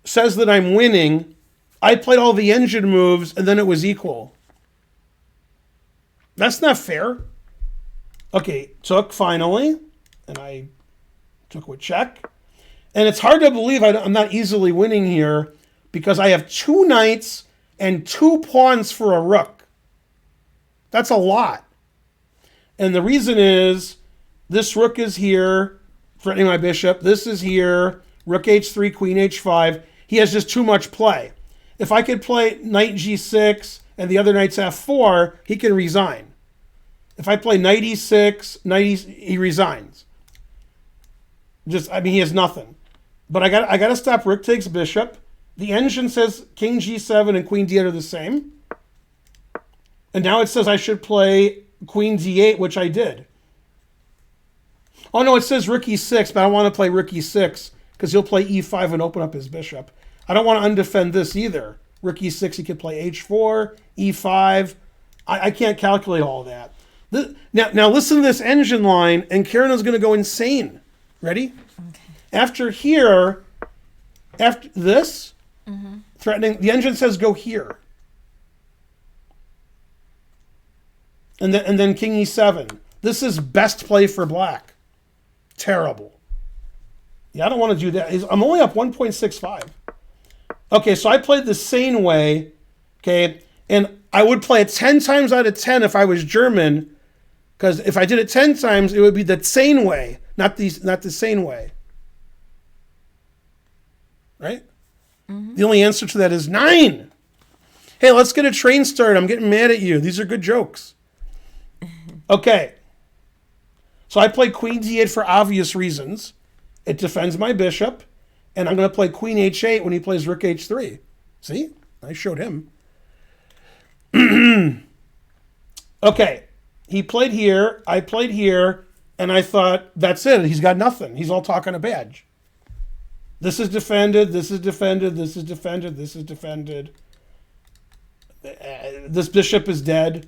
says that I'm winning. I played all the engine moves, and then it was equal. That's not fair. Okay, took finally. And I took with check. And it's hard to believe I'm not easily winning here because I have 2 knights and 2 pawns for a rook. That's a lot. And the reason is this rook is here, threatening my bishop. This is here, rook h3, queen h5. He has just too much play. If I could play knight g6 and the other knight's f4, he can resign. If I play knight e6, he resigns. He has nothing. But I got to stop rook takes bishop. The engine says king g7 and queen d8 are the same. And now it says I should play queen d8, which I did. Oh no, it says rook e6, but I don't want to play rook e6 because he'll play e5 and open up his bishop. I don't want to undefend this either. Rook e6, he could play h4, e5. I can't calculate all that. Now listen to this engine line, and Karen is going to go insane. Ready? Okay. After this, threatening, the engine says go here. And then king e7. This is best play for black. Terrible. Yeah, I don't want to do that. I'm only up 1.65. Okay, so I played the sane way, okay, and I would play it 10 times out of 10 if I was German, because if I did it 10 times, it would be the sane way, not the sane way. right? The only answer to that is 9. Hey, let's get a train started. I'm getting mad at you. These are good jokes. Okay. So I play queen d8 for obvious reasons. It defends my bishop. And I'm going to play queen h8 when he plays rook h3. See? I showed him. Okay. He played here. I played here. And I thought, that's it. He's got nothing. He's all talking a badge. This is defended. This is defended. This is defended. This is defended. This bishop is dead.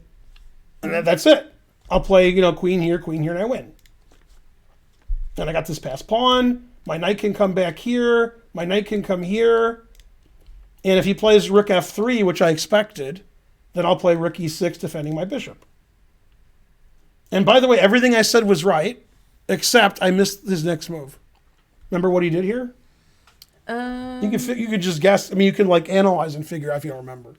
And that's it. I'll play, queen here, and I win. And I got this passed pawn. My knight can come back here. My knight can come here. And if he plays rook f3, which I expected, then I'll play rook e6 defending my bishop. And by the way, everything I said was right, except I missed his next move. Remember what he did here? You could just guess. I mean, you can analyze and figure out if you don't remember.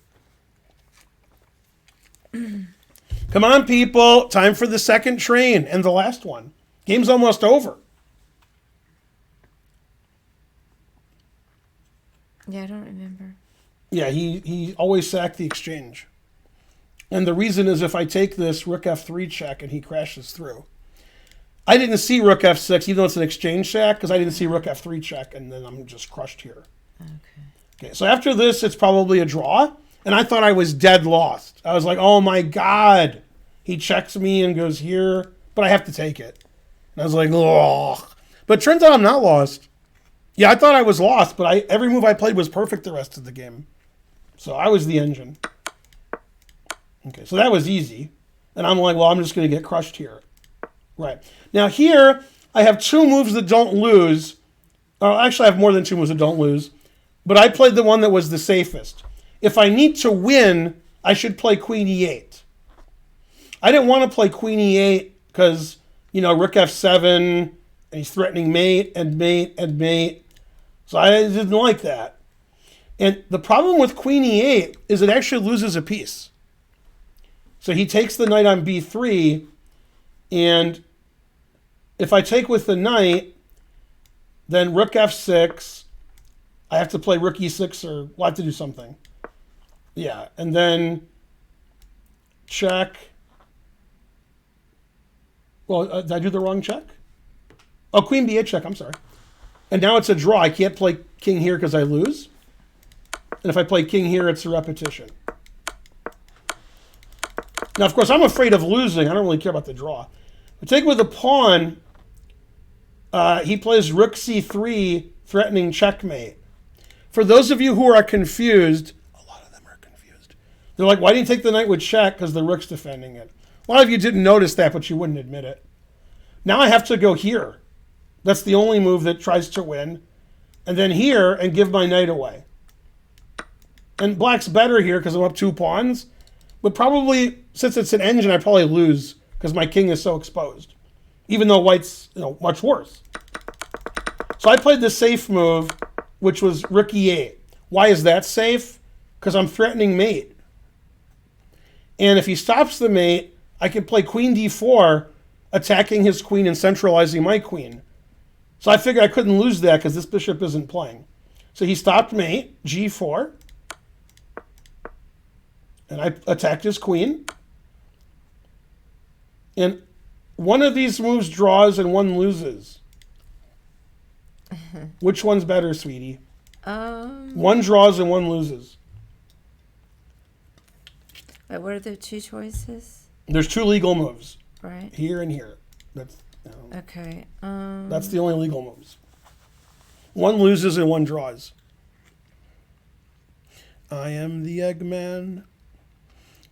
Come on, people. Time for the second train and the last one. Game's almost over. Yeah, I don't remember. Yeah, he always sacked the exchange. And the reason is if I take this rook f3 check and he crashes through. I didn't see rook f6, even though it's an exchange sack, because I didn't see rook f3 check, and then I'm just crushed here. Okay, so after this, it's probably a draw. And I thought I was dead lost. I was like, oh my God. He checks me and goes here, but I have to take it. And I was like, ugh. But it turns out I'm not lost. Yeah, I thought I was lost, but every move I played was perfect the rest of the game. So I was the engine. Okay, so that was easy. And I'm like, well, I'm just going to get crushed here. Right. Now here, I have 2 moves that don't lose. Actually, I have more than 2 moves that don't lose. But I played the one that was the safest. If I need to win, I should play queen e8. I didn't want to play queen e8 because, rook f7, and he's threatening mate and mate and mate. So I didn't like that. And the problem with queen e8 is it actually loses a piece. So he takes the knight on b3, and if I take with the knight, then rook f6, I have to play rook e6, or we'll have to do something. Yeah, and then check. Well, did I do the wrong check? Oh, queen b8 check, I'm sorry. And now it's a draw. I can't play king here because I lose. And if I play king here, it's a repetition. Now, of course, I'm afraid of losing. I don't really care about the draw. But take with a pawn, he plays rook c3, threatening checkmate. For those of you who are confused, a lot of them are confused. They're like, why didn't you take the knight with check? Because the rook's defending it. A lot of you didn't notice that, but you wouldn't admit it. Now I have to go here. That's the only move that tries to win. And then here, and give my knight away. And black's better here because I'm up 2 pawns. But probably, since it's an engine, I probably lose because my king is so exposed. Even though white's much worse. So I played the safe move, which was rook e8. Why is that safe? Because I'm threatening mate. And if he stops the mate, I can play queen d4, attacking his queen and centralizing my queen. So I figured I couldn't lose that because this bishop isn't playing. So he stopped mate, g4. And I attacked his queen. And one of these moves draws and one loses. Which one's better, sweetie? One draws and one loses. Wait, what are the 2 choices? There's 2 legal moves. Right. Here and here. That's Okay. that's the only legal moves. One loses and one draws. I am the Eggman.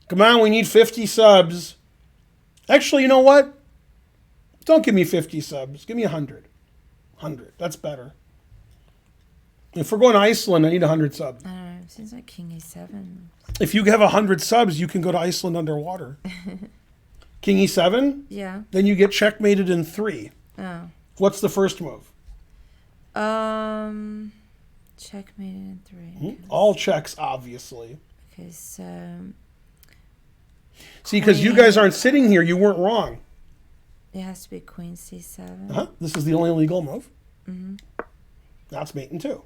Come on, we need 50 subs. Actually, you know what? Don't give me 50 subs. Give me 100. 100. That's better. If we're going to Iceland, I need 100 subs. I don't know. It seems like king e7. If you have 100 subs, you can go to Iceland underwater. King e7? Yeah. Then you get checkmated in 3. Oh. What's the first move? Checkmate in 3. Okay. All checks, obviously. Okay, so... See, because you guys aren't sitting here, you weren't wrong. It has to be queen c7. This is the only legal move. Now it's mate in 2.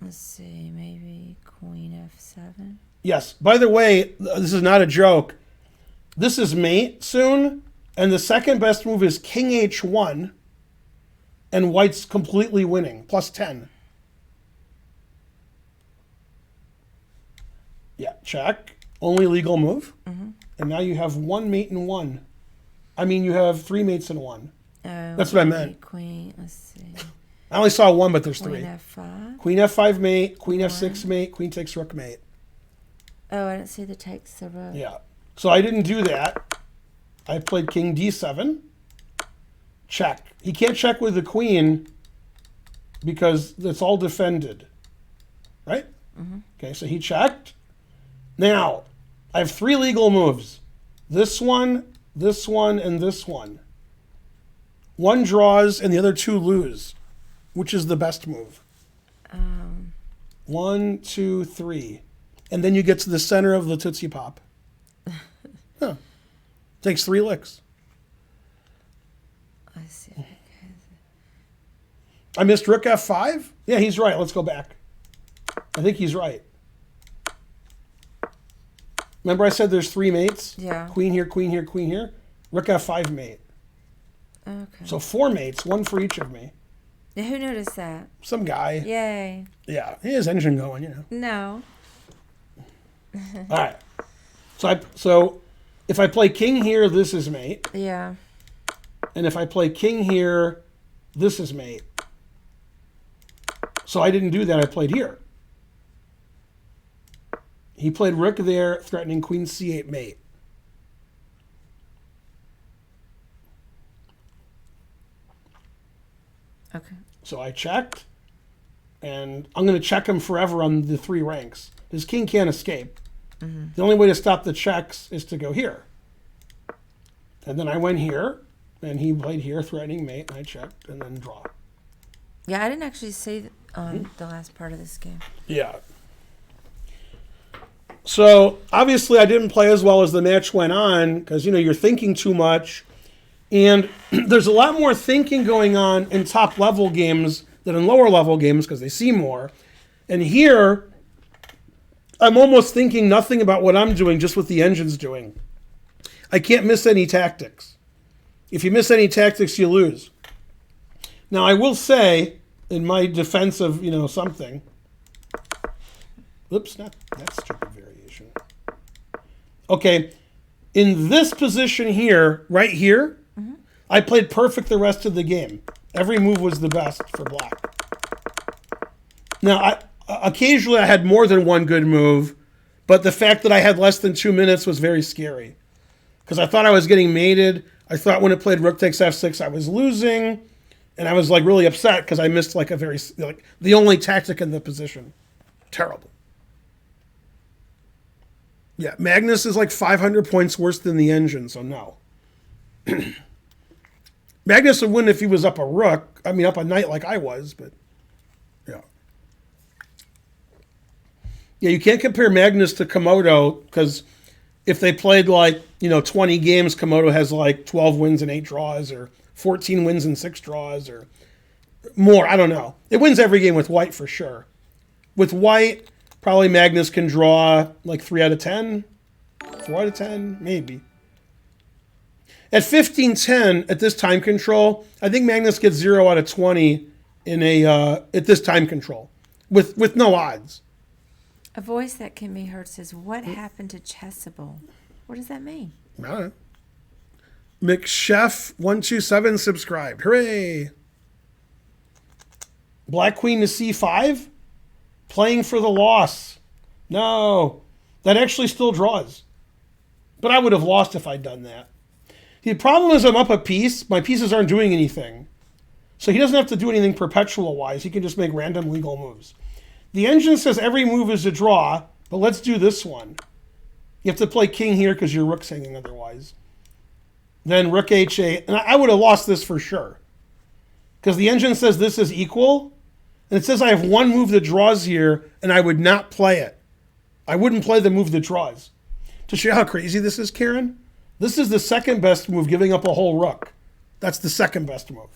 Let's see, maybe queen f7. Yes. By the way, this is not a joke. This is mate soon, and the second best move is king h1, and white's completely winning, plus 10. Yeah, check. Only legal move. Mm-hmm. And now you have one mate in one. I mean, you have three mates in one. Oh, That's what I meant. Queen, let's see. I only saw one, but there's Queen three. f5. Queen f5 mate, queen f6 mate, queen takes rook mate. Oh, I didn't see the takes the rook. Yeah. So I didn't do that. I played king d7. Check. He can't check with the queen because it's all defended. Right? Mm-hmm. Okay, so he checked. Now, I have three legal moves. This one, and this one. One draws and the other two lose. Which is the best move? 1, 2, 3. And then you get to the center of the Tootsie Pop. Huh. Takes 3 licks. Let's see. I missed rook f5? Yeah, he's right. Let's go back. I think he's right. Remember I said there's 3 mates? Yeah. Queen here, queen here, queen here. Rook f5 mate. Okay. So 4 mates, 1 for each of me. Now, who noticed that? Some guy. Yay. Yeah, he has engine going, No. All right. So if I play king here, this is mate. Yeah. And if I play king here, this is mate. So I didn't do that. I played here. He played rook there, threatening queen c8 mate. Okay. So I checked, and I'm going to check him forever on the 3 ranks. His king can't escape. Mm-hmm. The only way to stop the checks is to go here. And then I went here, and he played here, threatening mate, and I checked, and then draw. Yeah, I didn't actually see the last part of this game. Yeah. So obviously I didn't play as well as the match went on because, you're thinking too much. And there's a lot more thinking going on in top level games than in lower level games because they see more. And here, I'm almost thinking nothing about what I'm doing, just what the engine's doing. I can't miss any tactics. If you miss any tactics, you lose. Now, I will say, in my defense of, something. Oops, not that stupid variation. Okay, in this position here, right here, I played perfect the rest of the game. Every move was the best for black. Now, occasionally I had more than one good move, but the fact that I had less than 2 minutes was very scary. Because I thought I was getting mated. I thought when it played rook takes f6, I was losing. And I was really upset because I missed the only tactic in the position. Terrible. Yeah, Magnus is 500 points worse than the engine, so no. Magnus would win if he was up a rook. I mean, up a knight like I was, but yeah. Yeah, you can't compare Magnus to Komodo because if they played 20 games, Komodo has 12 wins and 8 draws or 14 wins and 6 draws or more. I don't know. It wins every game with white for sure. With white, probably Magnus can draw 3 out of 10, 4 out of 10, maybe. At 15-10, at this time control, I think Magnus gets 0 out of 20 in at this time control with no odds. A voice that can be heard says, "What happened to Chessable?" What does that mean? I don't know. McChef127 subscribed. Hooray! Black Queen to C5? Playing for the loss. No. That actually still draws. But I would have lost if I'd done that. The problem is I'm up a piece. My pieces aren't doing anything. So he doesn't have to do anything perpetual-wise. He can just make random legal moves. The engine says every move is a draw, but let's do this one. You have to play king here because your rook's hanging otherwise. Then rook h8. And I would have lost this for sure. Because the engine says this is equal. And it says I have one move that draws here, and I would not play it. I wouldn't play the move that draws. To show you how crazy this is, Karen, this is the second best move, giving up a whole rook. That's the second best move.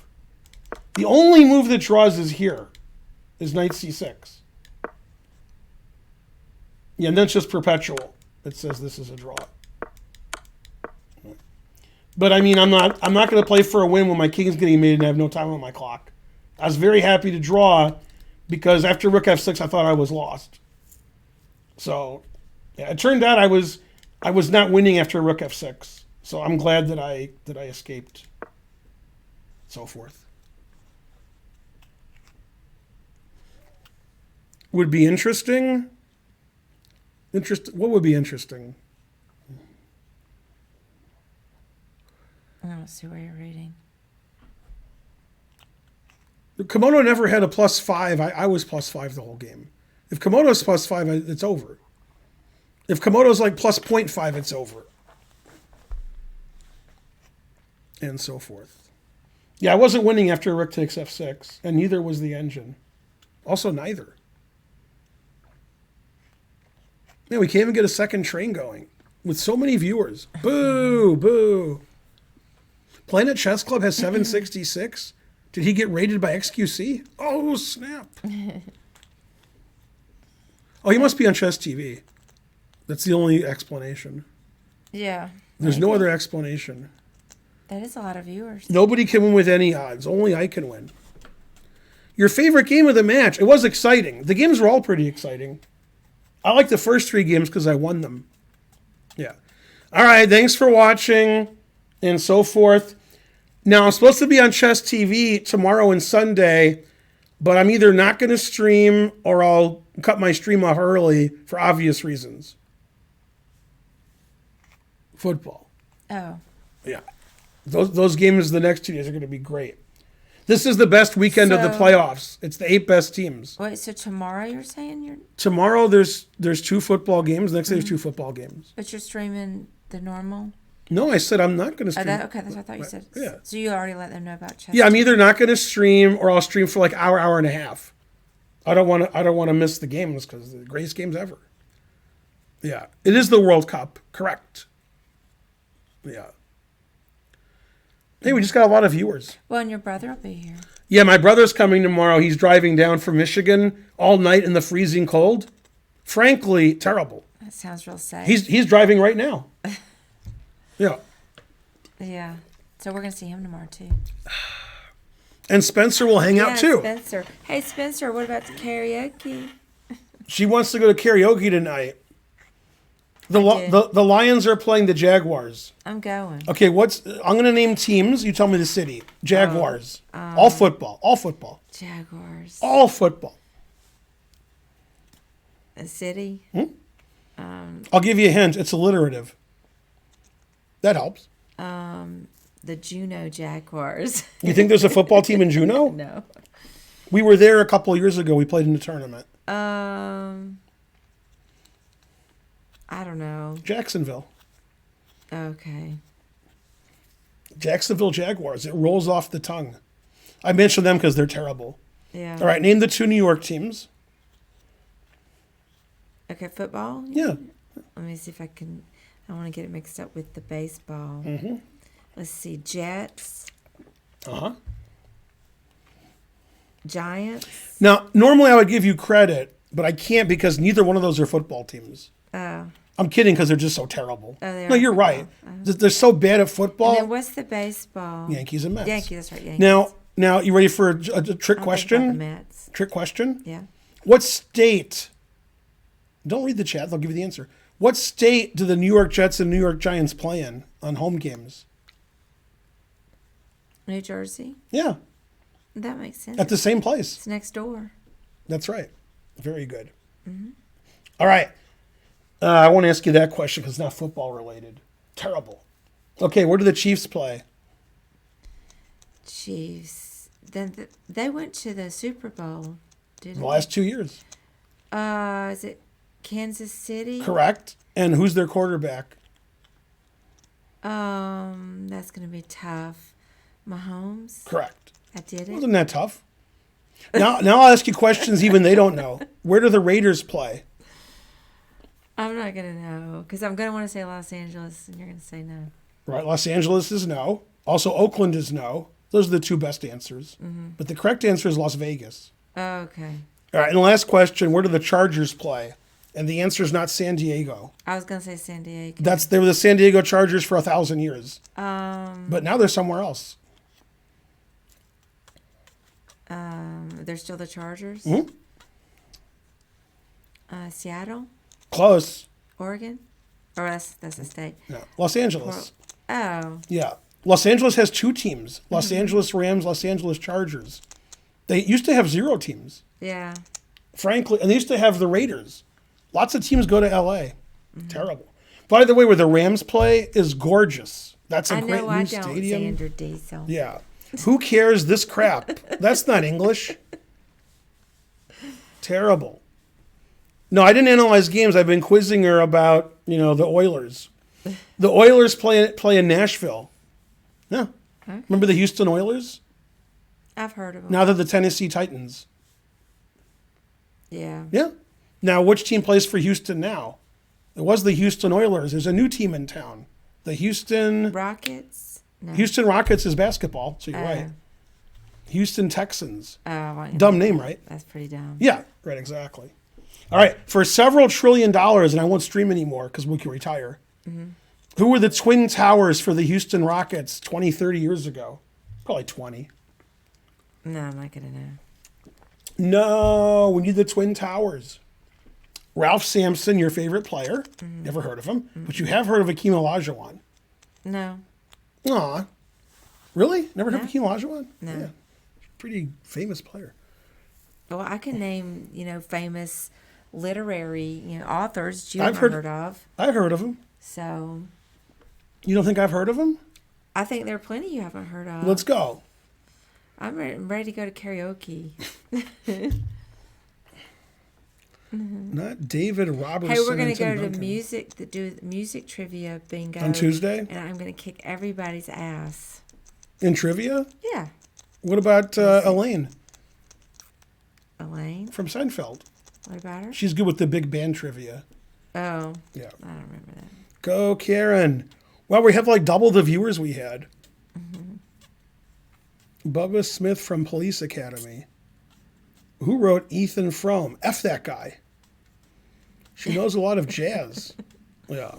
The only move that draws is here, is knight c6. Yeah, and then it's just perpetual. It says this is a draw. But I mean, I'm not going to play for a win when my king's getting made and I have no time on my clock. I was very happy to draw because after rook f6, I thought I was lost. So, yeah, it turned out I was not winning after rook f6. So I'm glad that I escaped. So forth. Would be interesting. What would be interesting? I don't see where you're reading. Komodo never had a +5. I was +5 the whole game. If Komodo's +5, it's over. If Komodo's like +0.5, it's over. And so forth. Yeah, I wasn't winning after rook takes f6, and neither was the engine. Also, neither. Man, we can't even get a second train going with so many viewers. Boo, boo. Planet Chess Club has 766. Did he get rated by XQC? Oh, snap. Oh, he must be on Chess TV. That's the only explanation. Yeah. There's no other explanation. That is a lot of viewers. Nobody can win with any odds. Only I can win. Your favorite game of the match? It was exciting. The games were all pretty exciting. I like the first 3 games because I won them. Yeah. All right. Thanks for watching and so forth. Now, I'm supposed to be on Chess TV tomorrow and Sunday, but I'm either not going to stream or I'll cut my stream off early for obvious reasons. Football. Oh. Yeah. Those games the next 2 days are going to be great. This is the best weekend of the playoffs. It's the 8 best teams. Wait, so tomorrow you're saying you're... Tomorrow there's 2 football games. The next day there's 2 football games. But you're streaming the normal? No, I said I'm not going to stream. Okay, that's what I thought you said. Yeah. So you already let them know about Chess? Yeah, I'm either not going to stream or I'll stream for like hour and a half. I don't want to miss the games because they're the greatest games ever. Yeah, it is the World Cup, correct? Yeah. Hey, we just got a lot of viewers. Well, and your brother will be here. Yeah, my brother's coming tomorrow. He's driving down from Michigan all night in the freezing cold. Frankly, terrible. That sounds real sad. He's driving right now. Yeah. Yeah. So we're going to see him tomorrow, too. And Spencer will hang out, too. Spencer. Hey, Spencer, what about the karaoke? She wants to go to karaoke tonight. The Lions are playing the Jaguars. I'm going. Okay, I'm going to name teams. You tell me the city. Jaguars. All football. All football. Jaguars. All football. A city? I'll give you a hint. It's alliterative. That helps. The Juneau Jaguars. You think there's a football team in Juneau? No. We were there a couple of years ago. We played in the tournament. I don't know. Jacksonville. Okay. Jacksonville Jaguars. It rolls off the tongue. I mentioned them because they're terrible. Yeah. All right, name the 2 New York teams. Okay, football? Yeah. Let me see if I can... I want to get it mixed up with the baseball. Mm-hmm. Let's see. Jets. Uh-huh. Giants. Now, normally I would give you credit, but I can't because neither one of those are football teams. Oh. I'm kidding because they're just so terrible. Oh, they No, are you're football. right. They're so bad at football. And then what's the baseball? Yankees and Mets. Yankees, that's right. Yankees. Now, you ready for a trick I'll think about the question? Mets. Trick question? Yeah. What state? Don't read the chat. They'll give you the answer. What state do the New York Jets and New York Giants play in on home games? New Jersey. Yeah, That makes sense. at the same place. It's next door. That's right. Very good. Mm-hmm. All right. I want to ask you that question because it's not football related. Terrible. Okay, where do the Chiefs play? Chiefs. Then they went to the Super Bowl, didn't The last 2 years. they? Is it Kansas City? Correct. And who's their quarterback? That's gonna be tough. Mahomes. Correct. I did it. Wasn't that tough? Now I'll ask you questions even they don't know. Where do the Raiders play? I'm not gonna know because I'm gonna want to say Los Angeles, and you're gonna say no. Right. Los Angeles is no. Also, Oakland is no. Those are the 2 best answers. Mm-hmm. But the correct answer is Las Vegas. Oh, okay. All right. And the last question, where do the Chargers play? And the answer is not San Diego. I was gonna say San Diego. They were the San Diego Chargers for 1,000 years. But now they're somewhere else. They're still the Chargers. Mm-hmm. Seattle, Close. Oregon, or that's the state. No. Los Angeles. Oh, Yeah. Los Angeles has 2 teams. Los Angeles Rams, Los Angeles Chargers. They used to have 0 teams. yeah. Frankly, and they used to have the Raiders. Lots of teams go to LA. Terrible. By the way, where the Rams play is gorgeous. That's a great new stadium. Xander Diesel. Yeah. Who cares this crap? That's not English. Terrible. No, I didn't analyze games. I've been quizzing her about, the Oilers. The Oilers play in Nashville. Yeah. Okay. Remember the Houston Oilers? I've heard of them. Now they're the Tennessee Titans. Yeah. Yeah. Now, which team plays for Houston now? It was the Houston Oilers. There's a new team in town. The Houston Rockets? No. Houston Rockets is basketball, so you're right. Houston Texans. Oh, Dumb name, right? That's pretty dumb. Yeah, right, exactly. All right, for several $1 trillion, and I won't stream anymore because we can retire. Mm-hmm. Who were the Twin Towers for the Houston Rockets 20, 30 years ago? Probably 20. No, I'm not going to know. No, we need the Twin Towers. Ralph Sampson, your favorite player. Mm-hmm. Never heard of him, but you have heard of Akeem Olajuwon. No. Aw. Really? Never heard of Akeem Olajuwon? No. Yeah. Pretty famous player. Well, I can name, famous literary, authors you haven't heard of. I've heard of him. So. You don't think I've heard of him? I think there are plenty you haven't heard of. Let's go. I'm ready to go to karaoke. Not David Robertson. Hey, we're going to go to Duncan. music trivia bingo. On Tuesday? And I'm going to kick everybody's ass. In trivia? Yeah. What about Elaine? Elaine? From Seinfeld. What about her? She's good with the big band trivia. Oh. Yeah. I don't remember that. Go, Karen. Well, we have like double the viewers we had. Mm-hmm. Bubba Smith from Police Academy. Who wrote Ethan Frome? F that guy. She knows a lot of jazz. Yeah.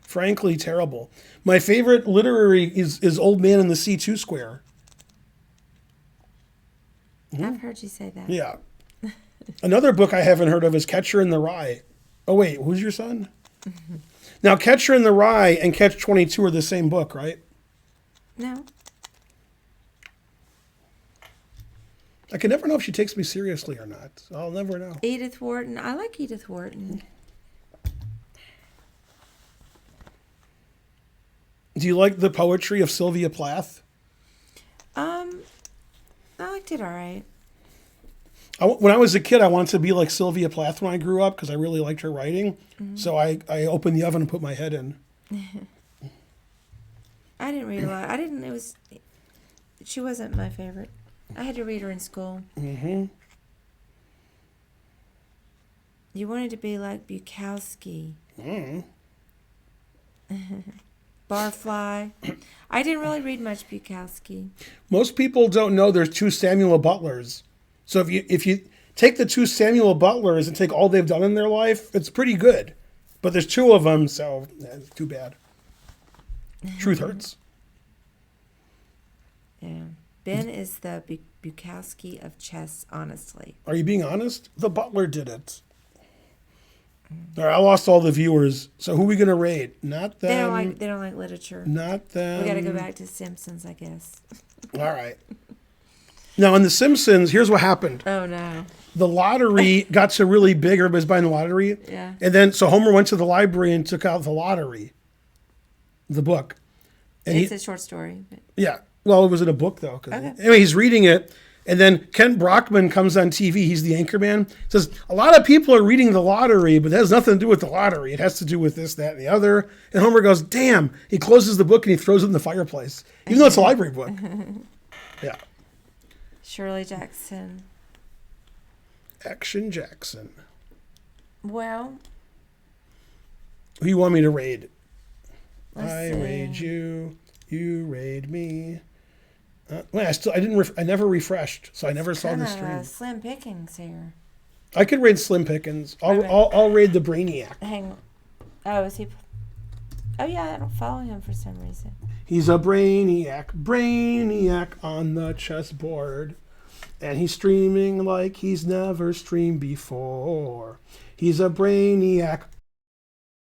Frankly, terrible. My favorite literary is Old Man in the C2 Square. I've heard you say that. Yeah. Another book I haven't heard of is Catcher in the Rye. Oh, wait, who's your son? Now, Catcher in the Rye and Catch-22 are the same book, right? No. I can never know if she takes me seriously or not. I'll never know. Edith Wharton. I like Edith Wharton. Do you like the poetry of Sylvia Plath? I liked it all right. When I was a kid, I wanted to be like Sylvia Plath when I grew up because I really liked her writing. Mm-hmm. So I opened the oven and put my head in. I didn't read a lot. She wasn't my favorite. I had to read her in school. Mm-hmm. You wanted to be like Bukowski. Mm. Barfly. I didn't really read much Bukowski. Most people don't know there's 2 Samuel Butlers. So if you take the 2 Samuel Butlers and take all they've done in their life, it's pretty good. But there's 2 of them, so it's too bad. Truth hurts. Yeah. Ben is the Bukowski of chess, honestly. Are you being honest? The Butler did it. All right, I lost all the viewers. So who are we going to rate? Not them. They don't like literature. Not them. We got to go back to Simpsons, I guess. All right. Now, in The Simpsons, here's what happened. Oh, no. The lottery got so really big, everybody's buying the lottery. Yeah. And then, so Homer went to the library and took out the lottery, the book. And It's a short story. But... Yeah. Well, it was in a book, though. Okay. Anyway, he's reading it. And then Kent Brockman comes on TV. He's the anchorman. Says, a lot of people are reading the lottery, but that has nothing to do with the lottery. It has to do with this, that, and the other. And Homer goes, damn. He closes the book and he throws it in the fireplace, even though it's a library book. Yeah. Shirley Jackson. Action Jackson. Well. Who you want me to raid? I see. raid you. You raid me. Well, I never refreshed, so I never saw the stream. Slim pickings here. I could raid Slim Pickens. I'll raid the Brainiac. Hang on. Oh, is he? Oh, yeah, I don't follow him for some reason. He's a brainiac on the chessboard. And he's streaming like he's never streamed before. He's a brainiac